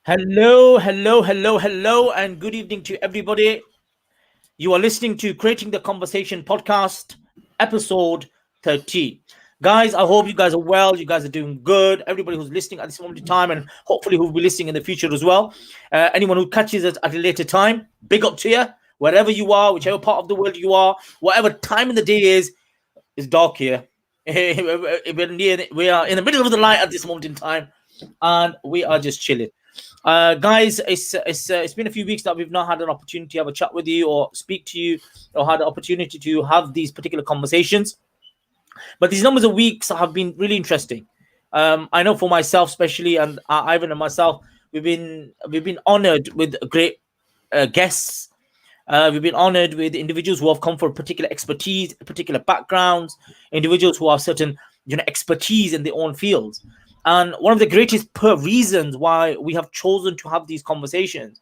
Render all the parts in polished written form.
Hello, and good evening to everybody. You are listening to Creating the Conversation podcast, episode 30. Guys, I hope you guys are well. You guys are doing good. Everybody who's listening at this moment in time, and hopefully who will be listening in the future as well. Anyone who catches us at a later time, big up to you. Wherever you are, whichever part of the world you are, whatever time in the day is, it's dark here. We are in the middle of the night at this moment in time, and we are just chilling. Guys, it's been a few weeks that we've not had an opportunity to have a chat with you or speak to you or had the opportunity to have these particular conversations. But these numbers of weeks have been really interesting. I know for myself, especially, and Ivan and myself, we've been honored with great guests. We've been honored with individuals who have come for particular expertise, particular backgrounds, individuals who have certain expertise in their own fields. And one of the greatest reasons why we have chosen to have these conversations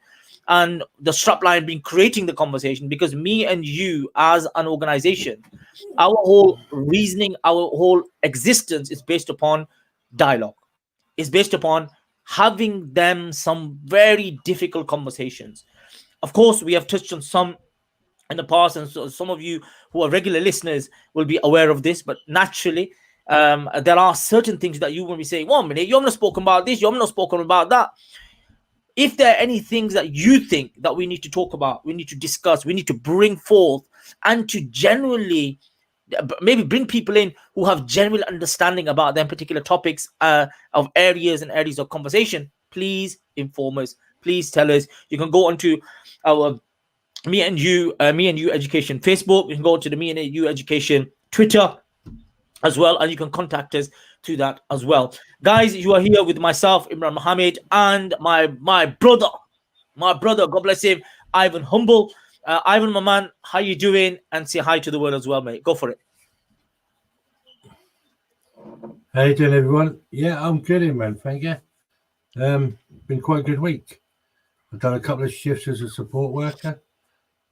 and the strapline being creating the conversation, because me and you as an organization, our whole reasoning, our whole existence is based upon dialogue, is based upon having them some very difficult conversations. Of course, we have touched on some in the past, and so some of you who are regular listeners will be aware of this. But naturally, there are certain things that you will be saying, 1 minute, you haven't spoken about this, you haven't spoken about that. If there are any things that you think that we need to talk about, we need to discuss, we need to bring forth, and to generally maybe bring people in who have general understanding about them particular topics of areas and areas of conversation, please inform us. Please tell us. You can go onto our me and you education Facebook. You can go to the me and you education Twitter as well, and you can contact us through that as well. Guys, you are here with myself, Imran Muhammad, and my brother, God bless him, Ivan Humble. Ivan, my man, how you doing? And say hi to the world as well, mate. Go for it. How you doing, everyone? Yeah, I'm good, man. Thank you. Been quite a good week. I've done a couple of shifts as a support worker.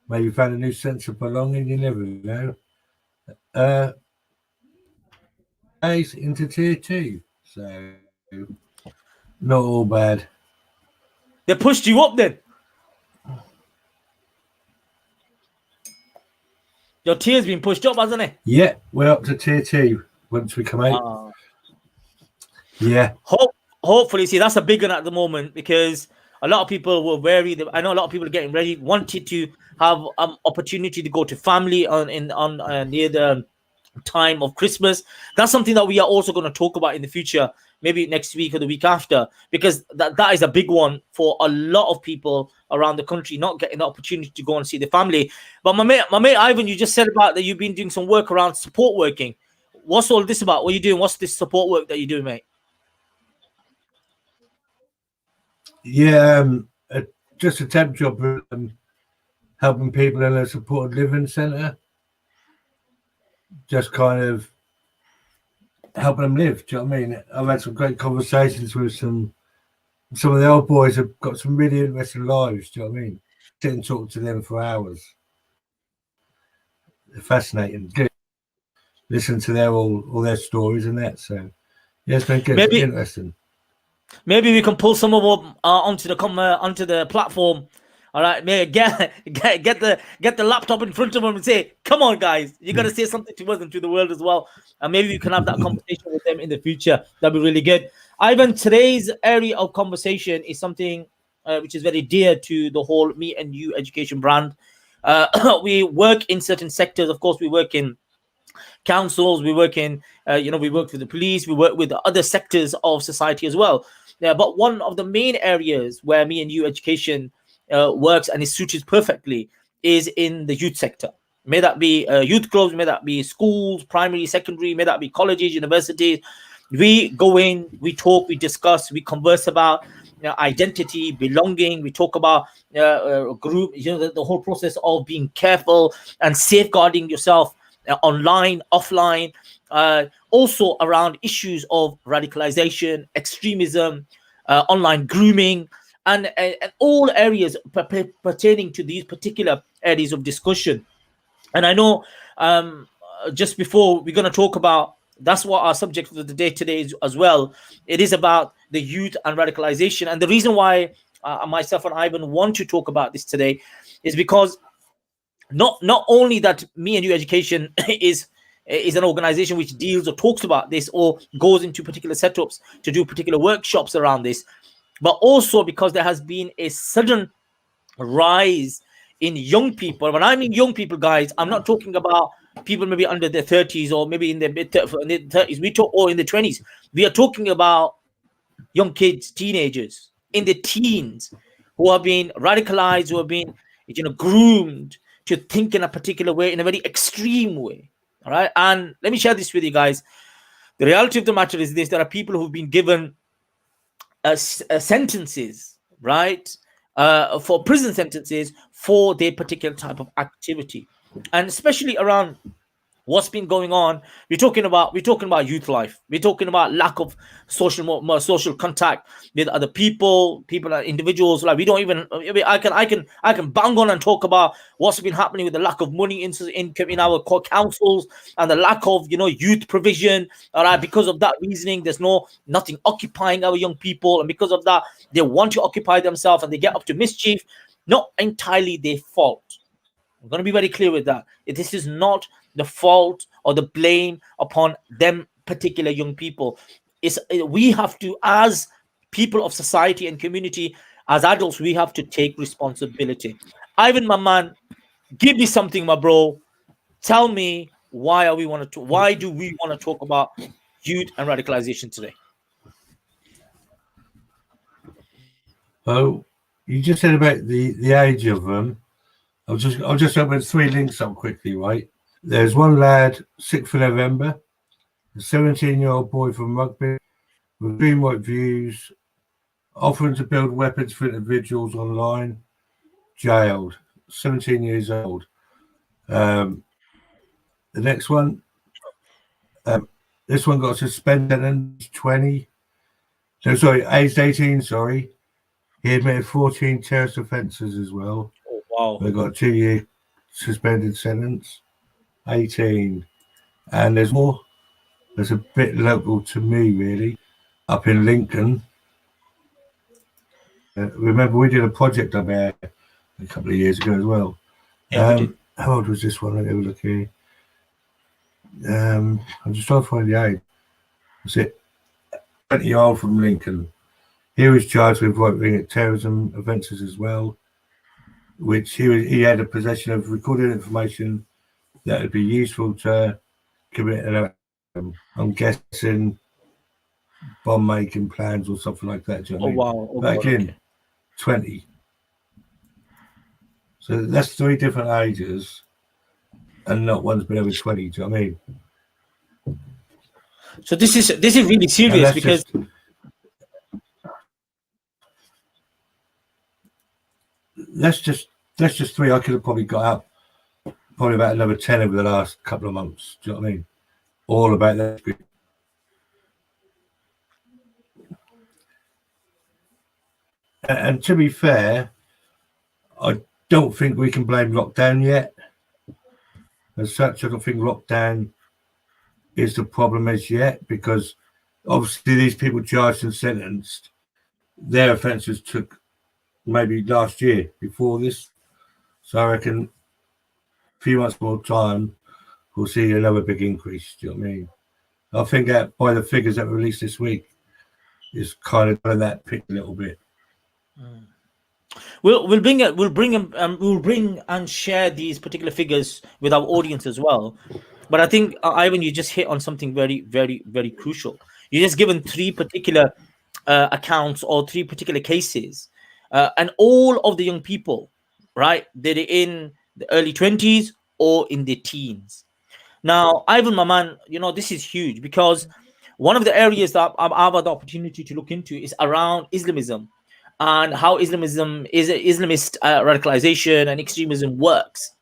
Maybe found a new sense of belonging. You never know. Days into tier 2, so not all bad. They pushed you up then. Your tier's been pushed up, hasn't it? Yeah, we're up to tier 2 once we come out. Yeah. Hopefully, see, that's a big one at the moment, because a lot of people were wary. I know a lot of people are getting ready, wanted to have opportunity to go to family on near the time of Christmas. That's something that we are also going to talk about in the future, maybe next week or the week after, because that is a big one for a lot of people around the country, not getting the opportunity to go and see the family. But my mate Ivan, you just said about that you've been doing some work around support working. What's all this about? What are you doing? What's this support work that you're doing, mate? Yeah, just a temp job, helping people in a supported living centre. Just kind of helping them live. Do you know what I mean? I've had some great conversations with some of the old boys. Have got some really interesting lives. Do you know what I mean? Sit and talk to them for hours. They're fascinating. Good. Listen to all their stories and that. So yeah, it's been good. Maybe interesting. Maybe we can pull some of them onto the platform. All right, get the laptop in front of them and say, "Come on, guys, you got to say something to us and to the world as well." And maybe we can have that conversation with them in the future. That'd be really good. Ivan, today's area of conversation is something which is very dear to the whole me and you education brand. We work in certain sectors. Of course, we work in councils, we work in we work with the police, we work with the other sectors of society as well. Yeah, but one of the main areas where me and you education works and is suited perfectly is in the youth sector. May that be youth clubs, may that be schools, primary, secondary, may that be colleges, universities. We go in, we talk, we discuss, we converse about identity, belonging. We talk about group, the whole process of being careful and safeguarding yourself online, offline, also around issues of radicalization, extremism, online grooming, and all areas pertaining to these particular areas of discussion. And I know just before we're going to talk about that's what our subject for the day today is as well. It is about the youth and radicalization. And the reason why myself and Ivan want to talk about this today is because not only that me and you education is an organization which deals or talks about this or goes into particular setups to do particular workshops around this, but also because there has been a sudden rise in young people. When I mean young people, guys, I'm not talking about people maybe under their 30s or maybe in their mid 30s. We talk, or in the 20s. We are talking about young kids, teenagers, in the teens, who have been radicalized, who have been, groomed to think in a particular way, in a very extreme way. All right. And let me share this with you guys. The reality of the matter is this: there are people who've been given sentences, right, for prison sentences for their particular type of activity, and especially around what's been going on. We're talking about youth life. We're talking about lack of social contact with other people, individuals. Like, we don't even, I can bang on and talk about what's been happening with the lack of money in our core councils, and the lack of youth provision. All right, because of that reasoning, there's nothing occupying our young people, and because of that, they want to occupy themselves and they get up to mischief. Not entirely their fault. I'm going to be very clear with that. This is not the fault or the blame upon them particular young people. We have to, as people of society and community, as adults, we have to take responsibility. Ivan, my man, give me something, my bro. Tell me, why do we want to talk about youth and radicalization today? Oh, you just said about the age of them. I'll just open 3 links up quickly, right? There's one lad, 6th of November, a 17-year-old boy from Rugby with extreme right views, offering to build weapons for individuals online, jailed, 17 years old. The next one, this one got suspended and 20. No, sorry, aged 18, sorry. He admitted 14 terrorist offences as well. Oh, wow. They got a 2-year suspended sentence. 18. And there's more. There's a bit local to me, really, up in Lincoln. Remember, we did a project up there a couple of years ago as well. Yeah, we did. How old was this one? Let me have a look here. I'm just trying to find the age. Was it 20-year-old from Lincoln? He was charged with right-wing terrorism offences as well, which he had a possession of recorded information that would be useful to commit an I'm guessing bomb making plans or something like that. Do you know what I mean? Wow. Oh, but God, again, okay. 20. So that's 3 different ages, and not one's been over 20. Do you know what I mean? So this is really serious, because that's just 3. I could have probably got up probably about another 10 over the last couple of months. Do you know what I mean? All about that. And to be fair, I don't think we can blame lockdown yet. As such, I don't think lockdown is the problem as yet, because obviously these people charged and sentenced, their offences took maybe last year before this. So I reckon a few months more time, we'll see another big increase. Do you know what I mean? I think that by the figures that were released this week, is kind of that pick a little bit. We'll bring and share these particular figures with our audience as well. But I think, Ivan, you just hit on something very, very, very crucial. You just given 3 particular accounts or 3 particular cases, and all of the young people, right? They're in the early 20s or in their teens. Now, Ivan, my man, this is huge, because one of the areas that I've had the opportunity to look into is around Islamism, and how Islamist radicalization and extremism works.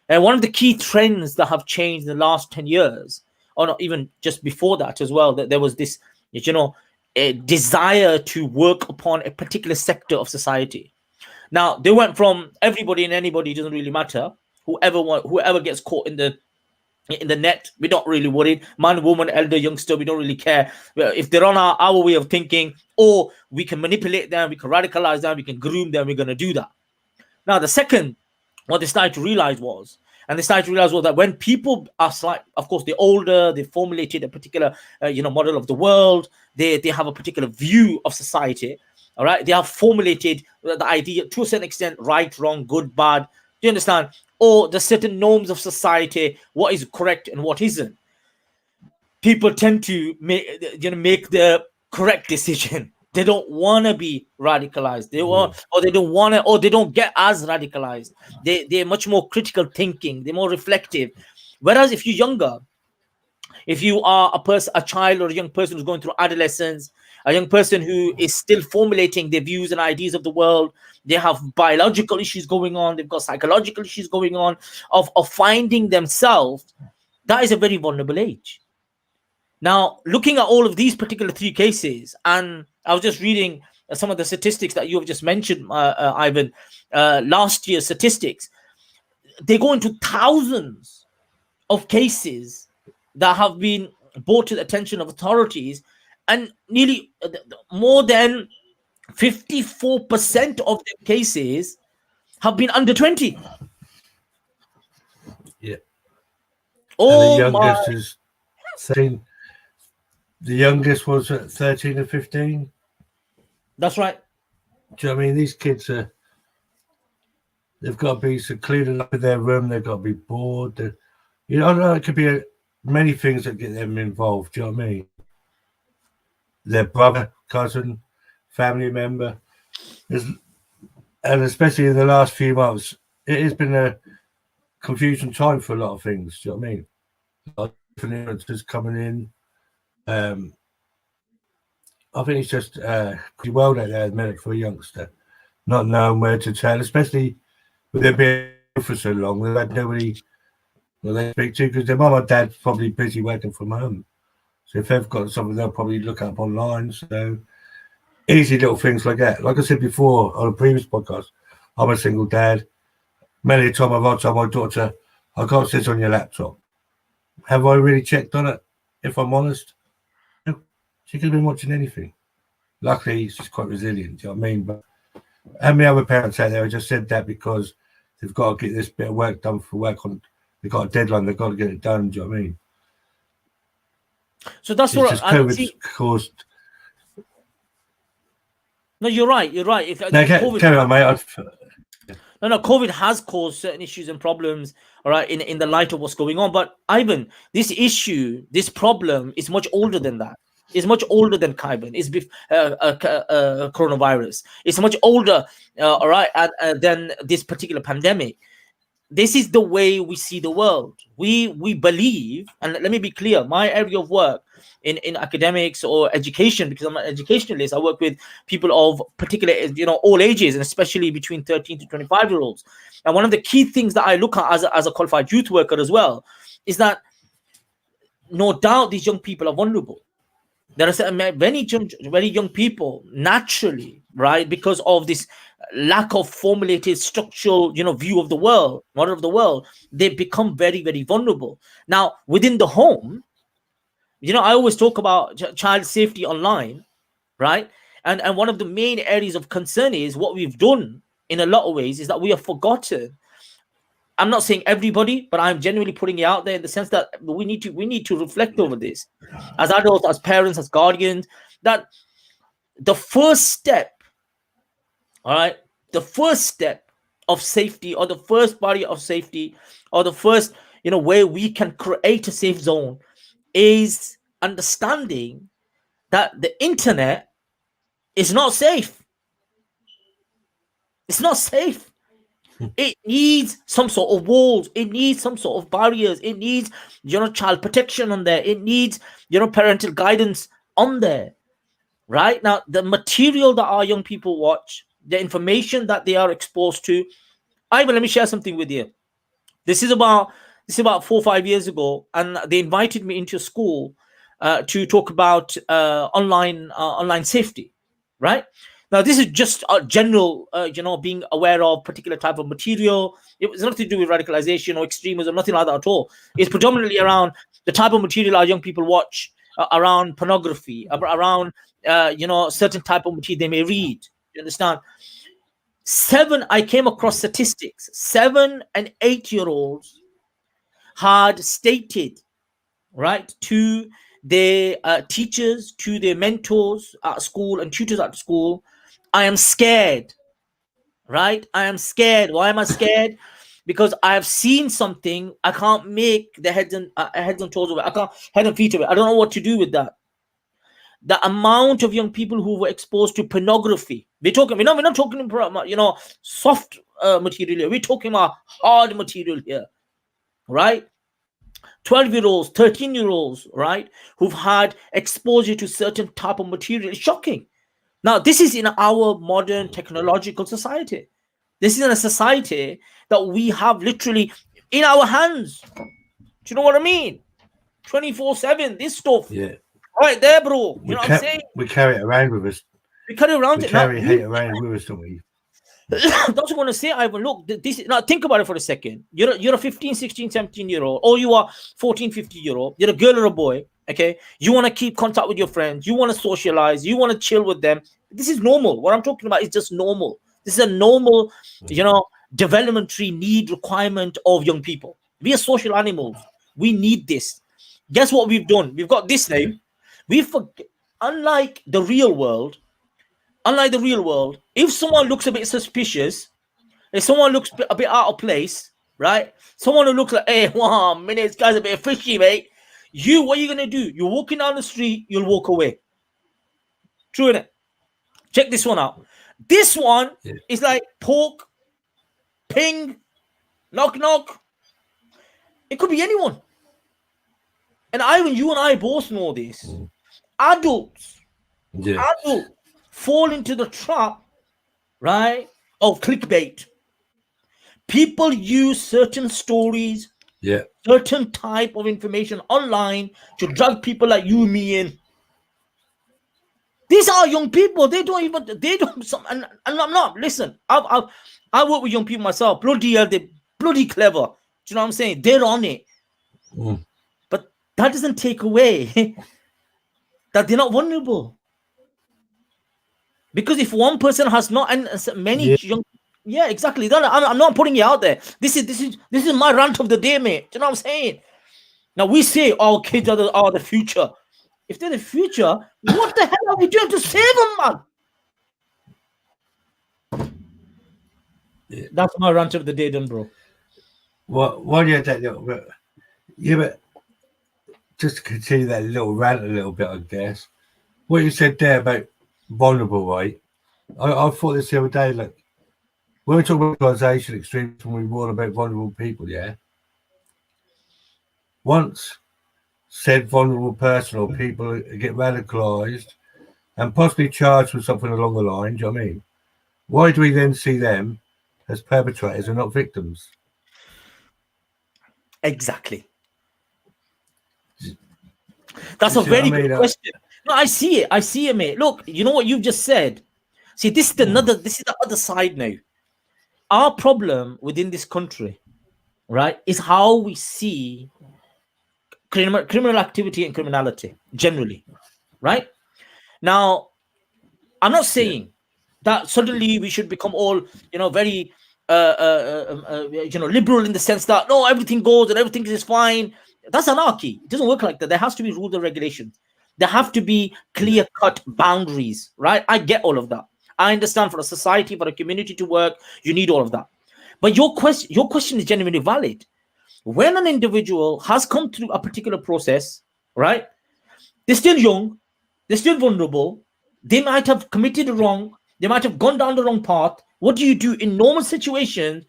And one of the key trends that have changed in the last 10 years, or not even just before that as well, that there was this, a desire to work upon a particular sector of society. Now, they went from everybody and anybody, it doesn't really matter. Whoever gets caught in the in the net. We're not really worried. Man, woman, elder, youngster, we don't really care. If they're on our way of thinking, or we can manipulate them, we can radicalize them, we can groom them, we're going to do that. Now, the second, what they started to realize was, that when people are of course, they're older, they formulated a particular, model of the world. They have a particular view of society. All right, they have formulated the idea to a certain extent, right, wrong, good, bad. Do you understand? Or the certain norms of society, what is correct and what isn't. People tend to make the correct decision. They don't want to be radicalized. They don't want to, or they don't get as radicalized. They're much more critical thinking. They're more reflective. Whereas if you're younger, if you are a child or a young person who's going through adolescence, a young person who is still formulating their views and ideas of the world, they have biological issues going on, they've got psychological issues going on of finding themselves. That is a very vulnerable age. Now, looking at all of these particular three cases, and I was just reading some of the statistics that you have just mentioned, Ivan, last year's statistics, they go into thousands of cases that have been brought to the attention of authorities, and nearly more than 54% of the cases have been under 20. Yeah. Oh, and the youngest is 13. The youngest was at 13 and 15. That's right. Do you know what I mean? These kids they've got to be secluded up in their room. They've got to be bored. I don't know, it could be many things that get them involved. Do you know what I mean? Their brother, cousin, family member. And especially in the last few months, it has been a confusing time for a lot of things. Do you know what I mean? A lot of different influences coming in. I think it's just pretty well out there at the minute for a youngster, not knowing where to turn, especially with them being for so long. They've had nobody they speak to, because their mum and dad's probably busy working from home. So if they've got something, they'll probably look up online. So easy little things like that. Like I said before on a previous podcast, I'm a single dad. Many a time I've told my daughter, I can't sit on your laptop. Have I really checked on it, if I'm honest? No. She could have been watching anything. Luckily, she's quite resilient, do you know what I mean? But how many other parents out there have just said that because they've got to get this bit of work done for work on, they've got a deadline, they've got to get it done, do you know what I mean? So that's it's what just COVID's caused. No, you're right. You're right. If COVID, carry on, mate. No, COVID has caused certain issues and problems, all right, in the light of what's going on. But Ivan, this issue, this problem is much older than that. It's much older than COVID. It's coronavirus. It's much older, all right, than this particular pandemic. This is the way we see the world. We believe, and let me be clear, my area of work in academics or education, because I'm an educationalist, I work with people of particular, all ages, and especially between 13 to 25-year-olds. And one of the key things that I look at as a qualified youth worker as well is that no doubt these young people are vulnerable. There are very young people naturally, right, because of this lack of formulated structural, view of the world, model of the world, they become very, very vulnerable. Now, within the home, I always talk about child safety online, right? And one of the main areas of concern is what we've done in a lot of ways is that we have forgotten. I'm not saying everybody, but I'm genuinely putting it out there in the sense that we need to reflect over this as adults, as parents, as guardians, that the first step, all right, the first step of safety, or the first barrier of safety, or the first, way we can create a safe zone is understanding that the internet is not safe. It's not safe. It needs some sort of walls. It needs some sort of barriers. It needs, child protection on there. It needs, parental guidance on there. Right? Now, the material that our young people watch, the information that they are exposed to. Ivan, let me share something with you. This is about 4 or 5 years ago, and they invited me into school to talk about online safety. Right? Now, this is just a general, being aware of particular type of material. It's nothing to do with radicalization or extremism, nothing like that at all. It's predominantly around the type of material our young people watch, around pornography, around, certain type of material they may read. You understand? I came across statistics. 7 and 8-year-olds had stated, right, to their teachers, to their mentors at school and tutors at school, I am scared, right? I am scared. Why am I scared? Because I have seen something. I can't make the heads and toes of it. I can't head and feet of it. I don't know what to do with that. The amount of young people who were exposed to pornography. We're not talking about, soft material here. We're talking about hard material here, right? 12-year-olds, 13-year-olds, right, who've had exposure to certain type of material. It's shocking. Now, this is in our modern technological society. This is in a society that we have literally in our hands. Do you know what I mean? 24/7, this stuff. Yeah. Right there, bro. You know what I'm saying? We carry it around with us. We carry around it. Carry hate around with us, don't we? That's what I'm going to say, Ivan. Look, now think about it for a second. You're a 15, 16, 17-year-old, or you are 14, 15-year-old. You're a girl or a boy, okay? You want to keep contact with your friends. You want to socialize. You want to chill with them. This is normal. What I'm talking about is just normal. This is a normal, developmentary need requirement of young people. We are social animals. We need this. Guess what we've done? We've got this now. Unlike the real world, if someone looks a bit suspicious, if someone looks a bit out of place, right? Someone who looks like, hey, 1 minute, this guy's a bit fishy, mate. What are you going to do? You're walking down the street, you'll walk away. True, innit? Check this one out. This one is like poke, ping, knock, knock. It could be anyone. And you and I both know this. Adults fall into the trap, right, of clickbait. People use certain stories, certain type of information online to drag people like you and me in. These are young people. And I'm not, listen, I work with young people myself. They're bloody clever. Do you know what I'm saying? They're on it. But that doesn't take away that they're not vulnerable. Because if one person has not, and many young, exactly. I'm not putting it out there. This is my rant of the day, mate. Do you know what I'm saying? Now we say, oh, kids are the future. If they're the future, what the hell are we doing to save them, man? That's my rant of the day, done, bro. Well, yeah, but just to continue that little rant a little bit, I guess. What you said there about vulnerable, right? I thought this the other day, look, when we talk about radicalization, extremism, we warn about vulnerable people, Once said vulnerable person or people get radicalized and possibly charged with something along the line, do you know what I mean? Why do we then see them as perpetrators and not victims? Exactly. That's a very good question. No, I see it, mate. Look, you know what you've just said? See, this is the other side now. Our problem within this country, right, is how we see criminal activity and criminality generally, right? Now, I'm not saying that suddenly we should become all, very, liberal in the sense that, no, everything goes and everything is fine. That's anarchy. It doesn't work like that. There has to be rules and regulations. There have to be clear-cut boundaries, right? I get all of that. I understand for a society, for a community to work, you need all of that. But your question is genuinely valid. When an individual has come through a particular process, right? They're still young, they're still vulnerable, they might have committed wrong, they might have gone down the wrong path. What do you do in normal situations?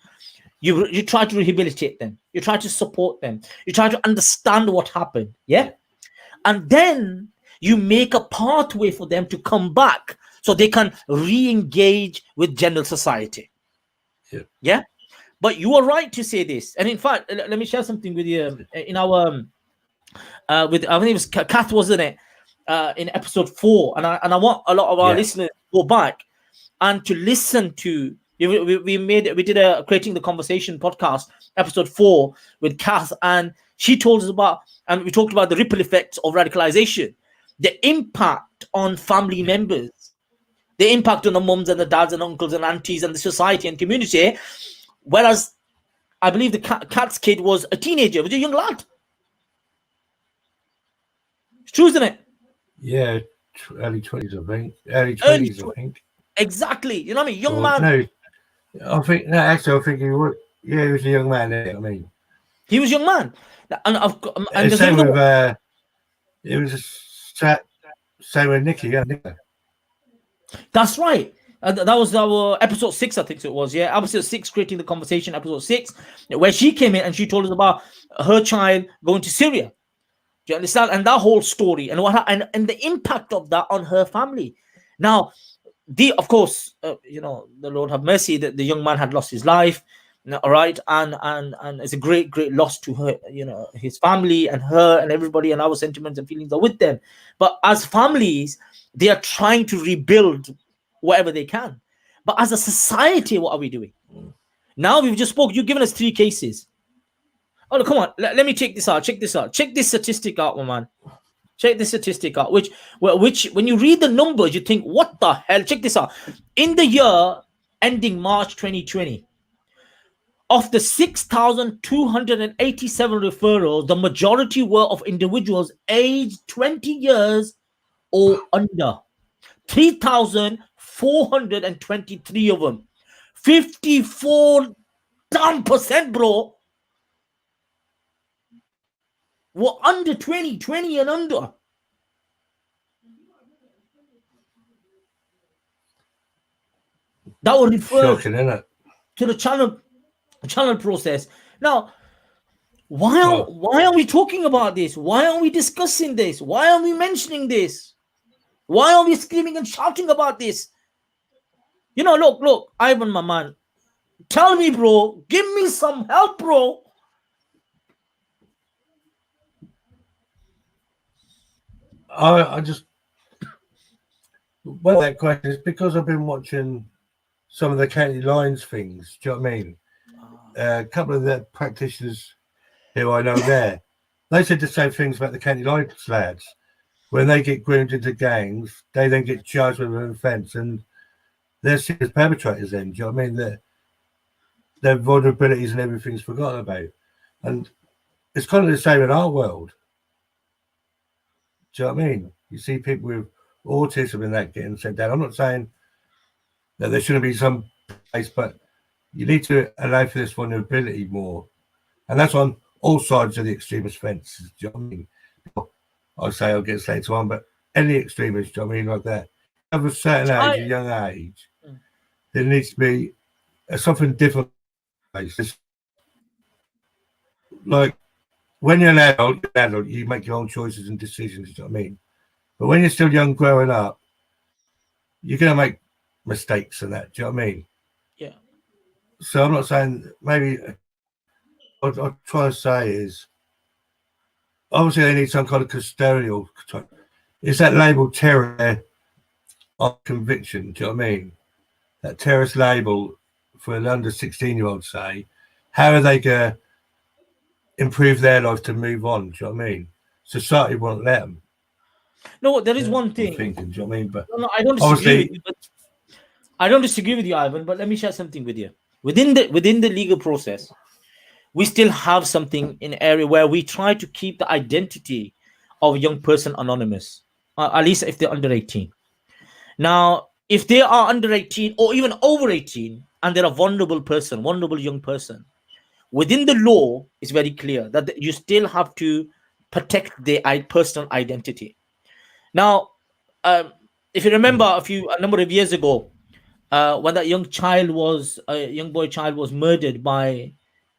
You try to rehabilitate them, you try to support them, you try to understand what happened, and then you make a pathway for them to come back so they can re-engage with general society. But you are right to say this. And in fact, let me share something with you. In our with I think it was Kath, wasn't it, in episode 4, and I want a lot of our listeners to go back. and to listen to. We did a Creating the Conversation podcast, episode 4, with Kath, and she told us about, and we talked about the ripple effects of radicalization, the impact on family members, the impact on the mums and the dads and uncles and aunties and the society and community. Whereas I believe the Kat's kid was a teenager, was a young lad. It's true, isn't it? Yeah, early 20s, I think. Early 20s, I think. Exactly. You know what I mean? Young Or, man. No, I think, no, actually, I think he was, yeah, he was a young man, I mean. He was a young man. And the same with, it was same with Nikki, yeah. That's right. That was our episode 6, I think it was. Yeah, episode 6, Creating the Conversation, episode 6, where she came in and she told us about her child going to Syria. Do you understand? And that whole story and and the impact of that on her family. Now, of course, you know, the Lord have mercy that the young man had lost his life. All right, and it's a great loss to her, you know, his family and her and everybody, and our sentiments and feelings are with them. But as families, they are trying to rebuild whatever they can. But as a society, what are we doing? Now we've just spoke. You've given us 3 cases. Oh, come on. Let me check this out. Check this out. Check this statistic out, my man. Check this statistic out. Which when you read the numbers, you think, what the hell? Check this out. In the year ending March 2020, of the 6,287 referrals, the majority were of individuals aged 20 years or under. 3,423 of them. 54%, bro, were under 20 and under. That would refer to the channel process. Now, why are we talking about this? Why are we discussing this? Why are we mentioning this? Why are we screaming and shouting about this? You know, look, Ivan, my man, tell me, bro, give me some help, bro. I just, well, that question is because I've been watching some of the county lines things. Do you know what I mean? A couple of the practitioners who I know there, they said the same things about the county lines lads. When they get groomed into gangs, they then get charged with an offence, and they're seen as perpetrators. Then, do you know what I mean? Their vulnerabilities and everything's forgotten about, and it's kind of the same in our world. Do you know what I mean? You see people with autism and that getting sent down. I'm not saying that there shouldn't be some place, but you need to allow for this vulnerability more. And that's on all sides of the extremist fence. Do you know what I mean? I'll say I'll get later on, but any extremist, do you know what I mean, like that, of a certain age, a young age, there needs to be something different. Like, when you're an adult, you make your own choices and decisions, do you know what I mean? But when you're still young growing up, you're going to make mistakes and that, do you know what I mean? Yeah. So I'm not saying, maybe what I'm trying to say is, obviously they need some kind of custodial. Is that label terror of conviction, do you know what I mean? That terrorist label for an under 16-year-old, say, how are they going to improve their life to move on, do you know what I mean? Society won't let them. No, there is one thing. Thinking, do you know what I mean? But no, I don't disagree with you, I don't disagree with you, Ivan, but let me share something with you. Within the legal process, we still have something in an area where we try to keep the identity of a young person anonymous, at least if they're under 18. Now, if they are under 18 or even over 18 and they're a vulnerable young person, within the law, it's very clear that you still have to protect their personal identity. Now, if you remember a number of years ago, when that young boy child was murdered by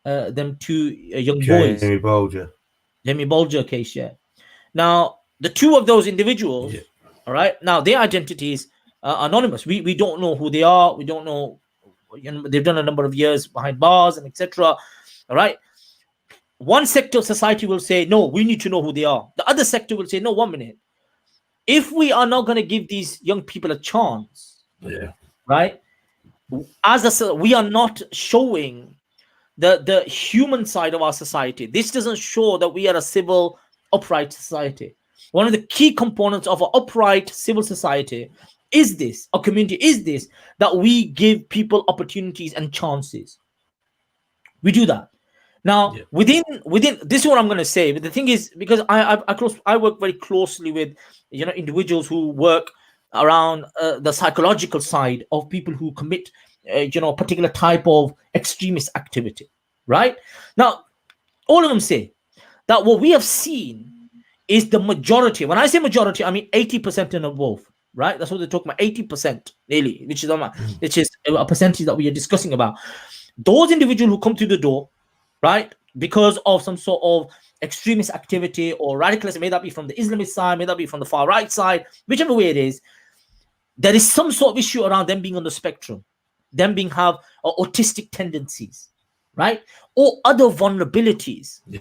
them 2 young boys. Jamie Bolger case, yeah. Now, the 2 of those individuals, all right, now their identities are anonymous. We don't know who they are. We don't know, you know, they've done a number of years behind bars and etc. All right. One sector of society will say, no, we need to know who they are. The other sector will say, no, 1 minute. If we are not going to give these young people a chance, right? We are not showing the human side of our society. This doesn't show that we are a civil, upright society. One of the key components of an upright civil society is this, a community is this, that we give people opportunities and chances. We do that. Now, Yeah. within this is what I'm going to say. But the thing is, because I work very closely with individuals who work around the psychological side of people who commit a particular type of extremist activity. Right now, all of them say that what we have seen is the majority. When I say majority, I mean 80% and above. Right, that's what they're talking about. 80% nearly, which is a percentage that we are discussing about. Those individuals who come through the door, right, because of some sort of extremist activity or radicalism, may that be from the Islamist side, may that be from the far right side, whichever way it is, there is some sort of issue around them being on the spectrum, them being have autistic tendencies, right, or other vulnerabilities. Yeah.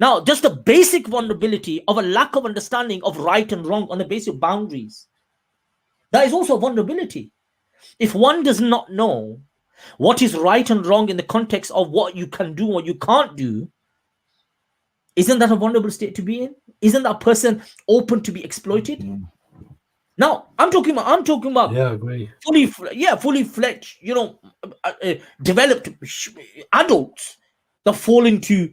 Now, just the basic vulnerability of a lack of understanding of right and wrong on the basic boundaries, that is also a vulnerability. If one does not know what is right and wrong in the context of what you can do, what you can't do, isn't that a vulnerable state to be in? Isn't that person open to be exploited? Mm. Now, I'm talking about Yeah, I agree. fully fledged, developed adults that fall into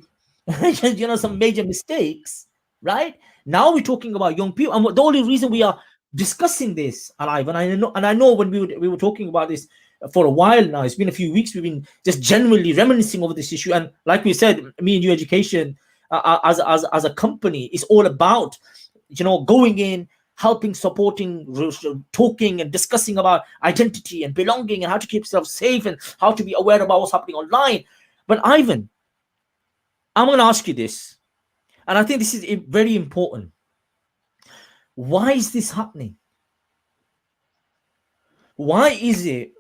some major mistakes, right? Now we're talking about young people, and the only reason we are discussing this, Alive, and I know when we were talking about this for a while now, it's been a few weeks, we've been just generally reminiscing over this issue, and like we said, me and you education as a company is all about going in, helping, supporting, talking and discussing about identity and belonging and how to keep yourself safe and how to be aware about what's happening online. But Ivan, I'm going to ask you this, and I think this is very important. Why is this happening? Why is it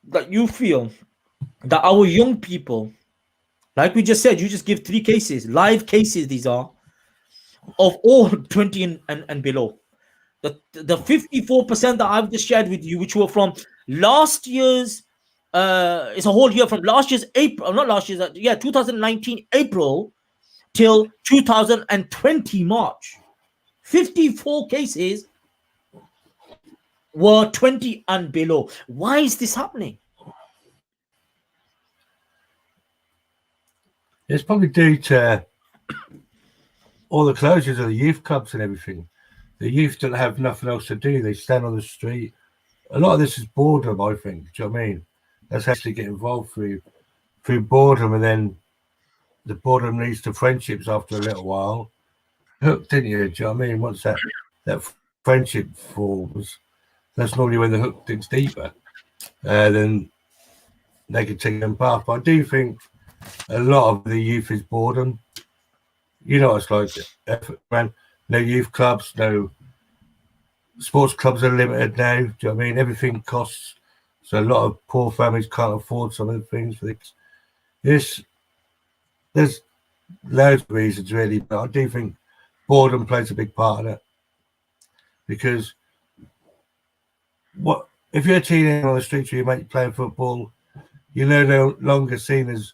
that you feel that our young people, like we just said, you just give 3 cases, live cases, these are, of all 20 and below. The 54% that I've just shared with you, which were from last year's, it's a whole year from last year's April, not last year's, 2019 April till 2020 March. 54 cases were 20 and below. Why is this happening? It's probably due to all the closures of the youth clubs and everything. The youth don't have nothing else to do. They stand on the street. A lot of this is boredom, I think. Do you know what I mean? That's how they get involved through boredom, and then the boredom leads to friendships after a little while. Hooked, didn't you? Do you know what I mean? Once that friendship forms, that's normally when the hook digs deeper. Then they can take them path. But I do think a lot of the youth is boredom. You know, it's like man, no youth clubs, no sports clubs are limited now. Do you know what I mean? Everything costs, so a lot of poor families can't afford some of the things. There's loads of reasons really, but I do think boredom plays a big part of it. Because what if you're a teenager on the street with your mate playing football, you're no longer seen as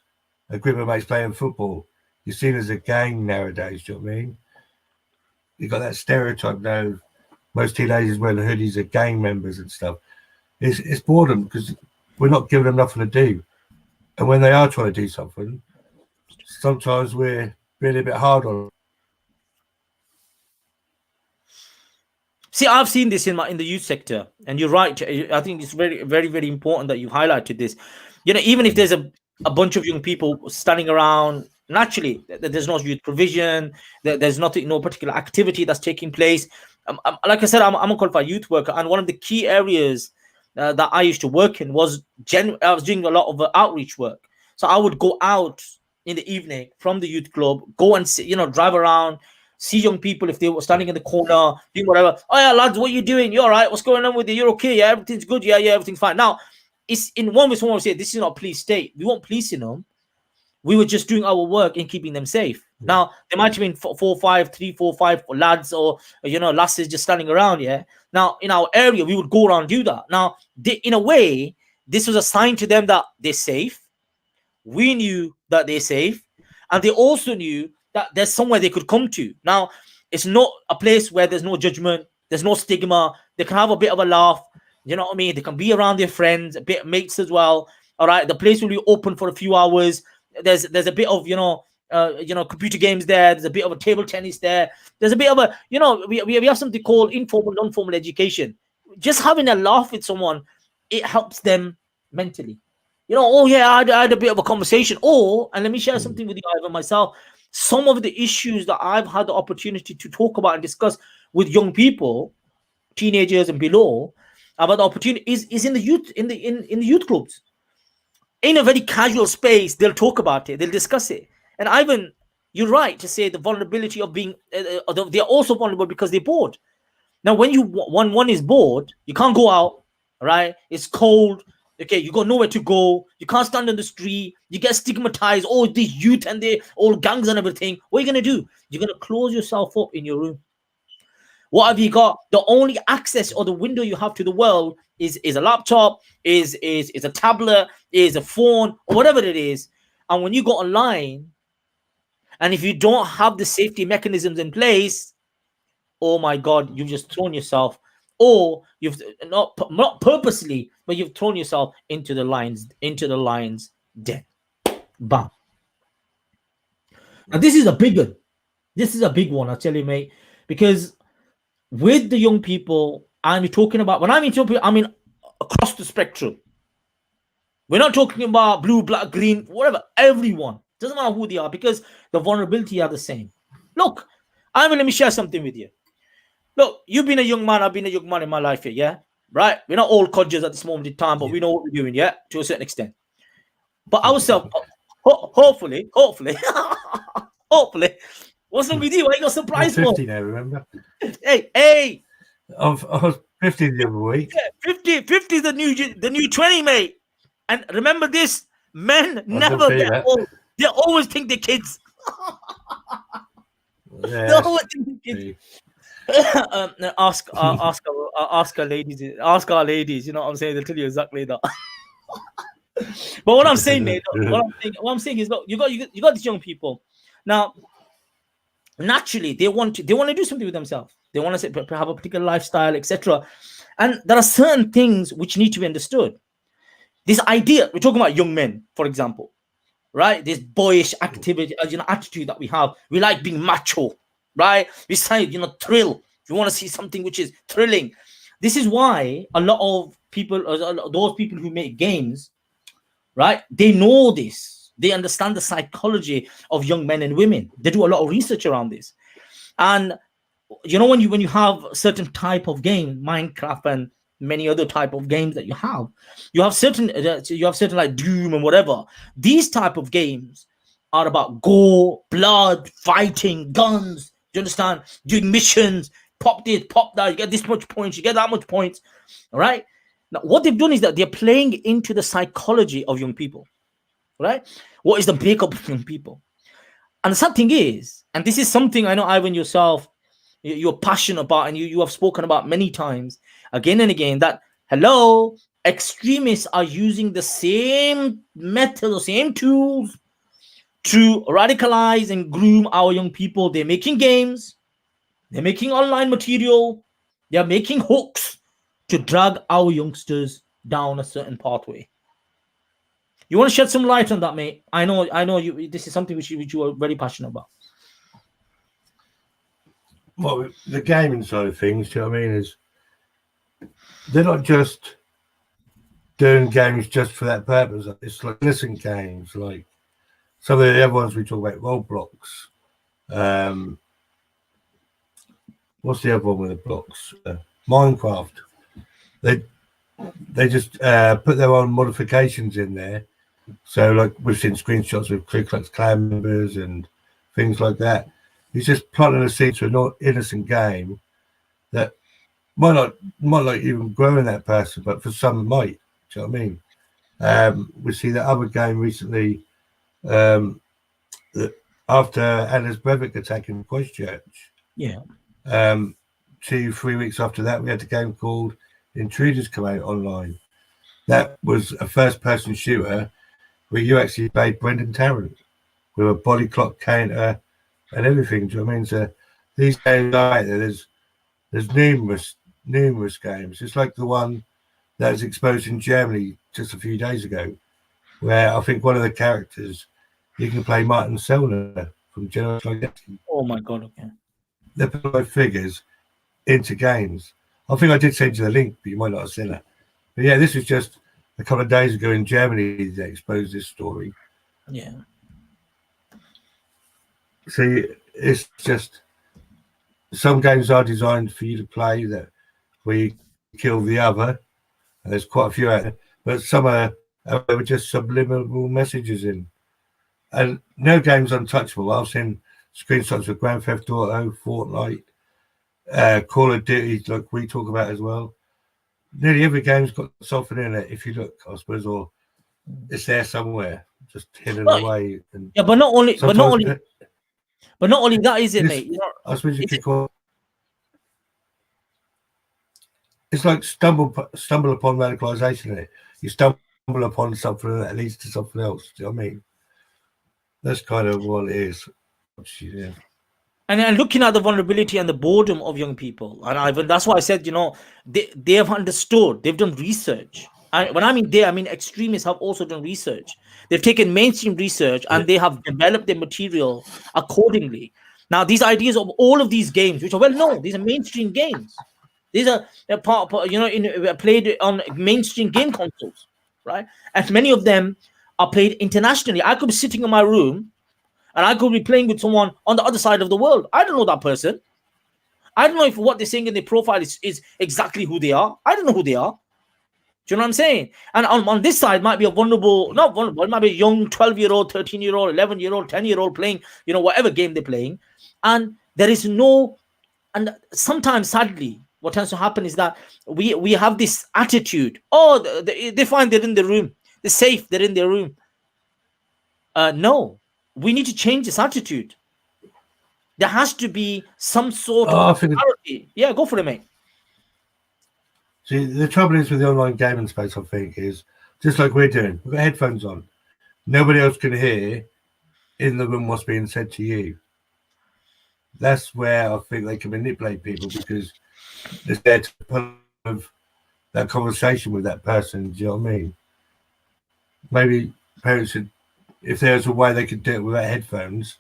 a group of mates playing football. You're seen as a gang nowadays. Do you know what I mean? You've got that stereotype now. Most teenagers wearing hoodies are gang members and stuff. It's boredom because we're not giving them nothing to do. And when they are trying to do something, sometimes we're being a bit hard on them. See, I've seen this in the youth sector, and you're right. I think it's very, very, very important that you highlighted this. Even if there's a bunch of young people standing around, naturally, there's no youth provision, there's no particular activity that's taking place. Like I said, I'm a qualified youth worker, and one of the key areas that I used to work in was I was doing a lot of outreach work. So I would go out in the evening from the youth club, go and drive around, see young people if they were standing in the corner, doing whatever. Oh yeah, lads, what are you doing? You all right? What's going on with you? You're okay? Yeah, everything's good. Yeah, everything's fine. Now, it's in one way, someone will say this is not a police state. We weren't policing them. We were just doing our work and keeping them safe. Now there might have been 3, 4, 5 lads or lasses just standing around. Yeah. Now in our area we would go around and do that. Now in a way this was a sign to them that they're safe. We knew that they're safe, and they also knew that there's somewhere they could come to. Now it's not a place where there's no judgment, there's no stigma. They can have a bit of a laugh. You know what I mean? They can be around their friends, a bit of mates as well. All right, the place will be open for a few hours. There's a bit of computer games there. There's a bit of a table tennis there. There's a bit of a we have something called informal, non-formal education. Just having a laugh with someone, it helps them mentally. Oh yeah, I had a bit of a conversation. And let me share something with you, Ivan, myself. Some of the issues that I've had the opportunity to talk about and discuss with young people, teenagers and below, about the opportunity is in the youth, in the youth groups. In a very casual space, they'll talk about it, they'll discuss it. And Ivan, you're right to say the vulnerability of being, they're also vulnerable because they're bored. Now, when one is bored, you can't go out, right? It's cold. Okay, you got nowhere to go. You can't stand on the street. You get stigmatized. Oh, these youth and they all gangs and everything. What are you gonna do? You're gonna close yourself up in your room. What have you got? The only access or the window you have to the world is a laptop, is a tablet, is a phone, or whatever it is. And when you go online, and if you don't have the safety mechanisms in place, oh my God, you've just thrown yourself, or you've not purposely, but you've thrown yourself into the lion's den. Bam. Now this is a big one. This is a big one, I tell you, mate, because with the young people, I'm talking about, when I mean young people, I mean across the spectrum. We're not talking about blue, black, green, whatever, everyone. Doesn't matter who they are, because the vulnerability are the same. Look, let me share something with you. Look, you've been a young man, I've been a young man in my life here, yeah? Right? We're not all codgers at this moment in time, but we know what we're doing, yeah? To a certain extent. But ourselves, hopefully, hopefully. What's wrong with you? Why you got surprised for? 50 now, remember? Hey! I was 50 the other week. Yeah, 50 is the new 20, mate. And remember this, men never get old. They always think they're kids. Yeah, they always think they're kids. Ask our ladies. Ask our ladies. You know what I'm saying? They'll tell you exactly that. But what I'm saying, mate, what I'm saying is, look, you got these young people now. Naturally, they want to do something with themselves. They want to have a particular lifestyle, etc. And there are certain things which need to be understood. This idea, we're talking about young men, for example, right? This boyish activity, attitude that we have. We like being macho, right? We say, thrill. We want to see something which is thrilling. This is why a lot of people, those people who make games, right? They know this. They understand the psychology of young men and women. They do a lot of research around this. And when you have certain type of game, Minecraft and many other type of games that you have certain like Doom and whatever. These type of games are about gore, blood, fighting, guns. Do you understand? Doing missions, pop this, pop that. You get this much points. You get that much points. All right. Now, what they've done is that they're playing into the psychology of young people. Right? What is the makeup of young people? And the sad thing is, and this is something I know, Ivan, yourself, you're passionate about, and you have spoken about many times, again and again, that extremists are using the same method, the same tools to radicalize and groom our young people. They're making games, they're making online material, they're making hooks to drag our youngsters down a certain pathway. You want to shed some light on that, mate? I know you. This is something which you are very passionate about. Well, the gaming side of things, do you know what I mean, is they're not just doing games just for that purpose. It's like innocent games, like some of the other ones we talk about, Roblox. What's the other one with the blocks? Minecraft. They just put their own modifications in there. So, like, we've seen screenshots of Ku Klux Klan members and things like that. He's just planting a seed to an innocent game that might not even grow in that person, but for some it might. Do you know what I mean? We see that other game recently that after Anders Breivik attack in Christchurch. Yeah. 2-3 weeks after that, we had a game called Intruders come out online. That was a first-person shooter where you actually played Brendan Tarrant with a body clock counter and everything. Do you know what I mean? So these games out there, there's numerous games. It's like the one that was exposed in Germany just a few days ago, where I think one of the characters, you can play Martin Sellner from General Slugetsky. Oh my God. Okay. They put figures into games. I think I did send you the link, but you might not have seen it. But yeah, this was just a couple of days ago in Germany they exposed this story. Yeah. See, it's just some games are designed for you to play that where you kill the other. And there's quite a few out there, but some are with just subliminal messages in. And no game's untouchable. I've seen screenshots of Grand Theft Auto, Fortnite, Call of Duty, like we talk about as well. Nearly every game's got something in it, if you look, I suppose, or it's there somewhere, just hidden away. And yeah, but not only that, is it, mate? You know, I suppose you could call. It's like stumble upon radicalization in it. You stumble upon something that leads to something else. Do you know what I mean? That's kind of what it is. Yeah. And looking at the vulnerability and the boredom of young people, and that's why I said, you know, they have understood, they've done research. And when I mean they, I mean extremists have also done research. They've taken mainstream research and they have developed their material accordingly. Now, these ideas of all of these games, which are well known, these are mainstream games. These are played on mainstream game consoles, right? And many of them are played internationally. I could be sitting in my room and I could be playing with someone on the other side of the world. I don't know that person. I don't know if what they're saying in their profile is exactly who they are. I don't know who they are. Do you know what I'm saying? And on this side might be a not vulnerable, it might be a young 12-year-old, 13-year-old, 11-year-old, 10-year-old playing, you know, whatever game they're playing. And there is no, and sometimes sadly, what tends to happen is that we have this attitude. Oh, they find they're in the room. They're safe. They're in their room. No, we need to change this attitude. There has to be some sort of clarity. Yeah, go for it, mate. See, the trouble is with the online gaming space, I think, is just like we're doing. We've got headphones on. Nobody else can hear in the room what's being said to you. That's where I think they can manipulate people because it's there to have that conversation with that person. Do you know what I mean? Maybe parents should, if there's a way they could do it without headphones,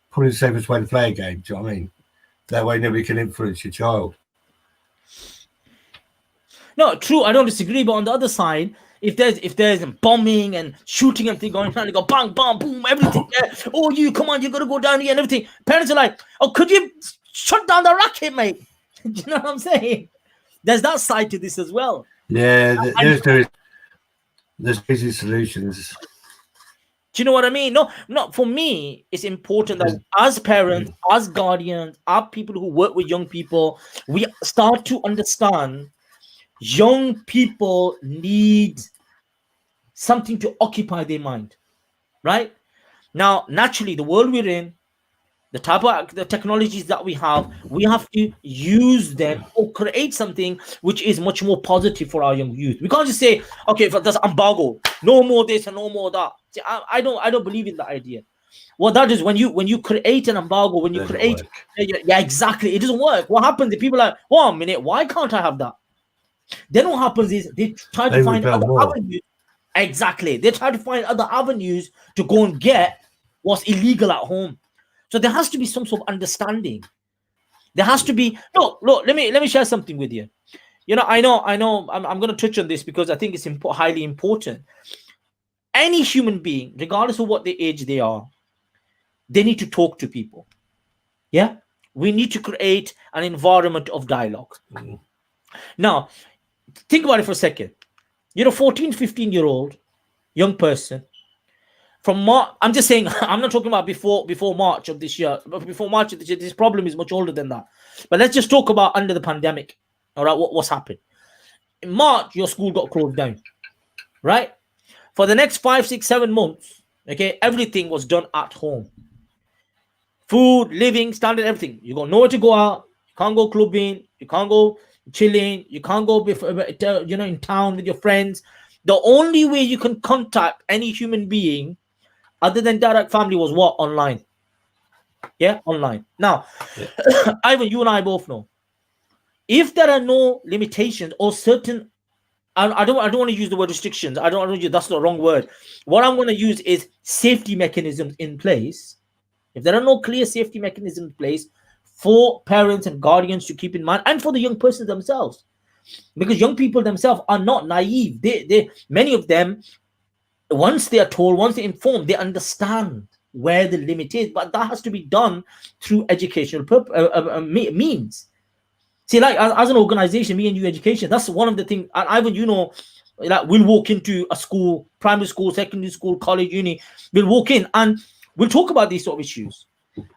probably the safest way to play a game. Do you know what I mean? That way nobody can influence your child. No, true. I don't disagree. But on the other side, if there's bombing and shooting and things going on, they go bang, bang, boom, everything. Yeah. Oh, you come on, you gotta go down here and everything. Parents are like, oh, could you shut down the racket, mate? Do you know what I'm saying? There's that side to this as well. Yeah, there's easy solutions. Do you know what I mean? No. For me, it's important that as parents, as guardians, as people who work with young people, we start to understand young people need something to occupy their mind, right? Now, naturally, the world we're in, the type of the technologies that we have to use them or create something which is much more positive for our young youth. We can't just say, okay, if there's embargo, no more this and no more that. See, I don't believe in the idea. What that is, when you create an embargo, when you create, yeah, exactly, it doesn't work. What happens if people are like, 1 minute, why can't I have that? Then what happens is they try to find other avenues. Exactly. They try to find other avenues to go and get what's illegal at home. So there has to be some sort of understanding. There has to be look. Let me share something with you. You know, I know. I'm going to touch on this because I think it's highly important. Any human being, regardless of what the age they are, they need to talk to people. Yeah, we need to create an environment of dialogue. Now, think about it for a second. You're a 14, 15-year-old young person. From March, I'm just saying, I'm not talking about before March of this year. But before March of this year, this problem is much older than that. But let's just talk about under the pandemic. All right, what's happened? In March, your school got closed down, right? For the next 5, 6, 7 months, okay, everything was done at home. food, living, standard, everything. You got nowhere to go out. You can't go clubbing. You can't go chilling. You can't go in town with your friends. The only way you can contact any human being other than direct family was what? Online. Yeah, online. Now, Yeah. Ivan, you and I both know if there are no limitations or certain, I don't want to use the word restrictions. I don't want to use, that's the wrong word. What I'm going to use is safety mechanisms in place. If there are no clear safety mechanisms in place for parents and guardians to keep in mind, and for the young persons themselves, because young people themselves are not naive. They many of them, once they are told, once they're informed, they understand where the limit is. But that has to be done through educational means. See, like as an organization, me and you education, that's one of the things. And Ivan, like we'll walk into a school, primary school, secondary school, college, uni. We'll walk in and we'll talk about these sort of issues.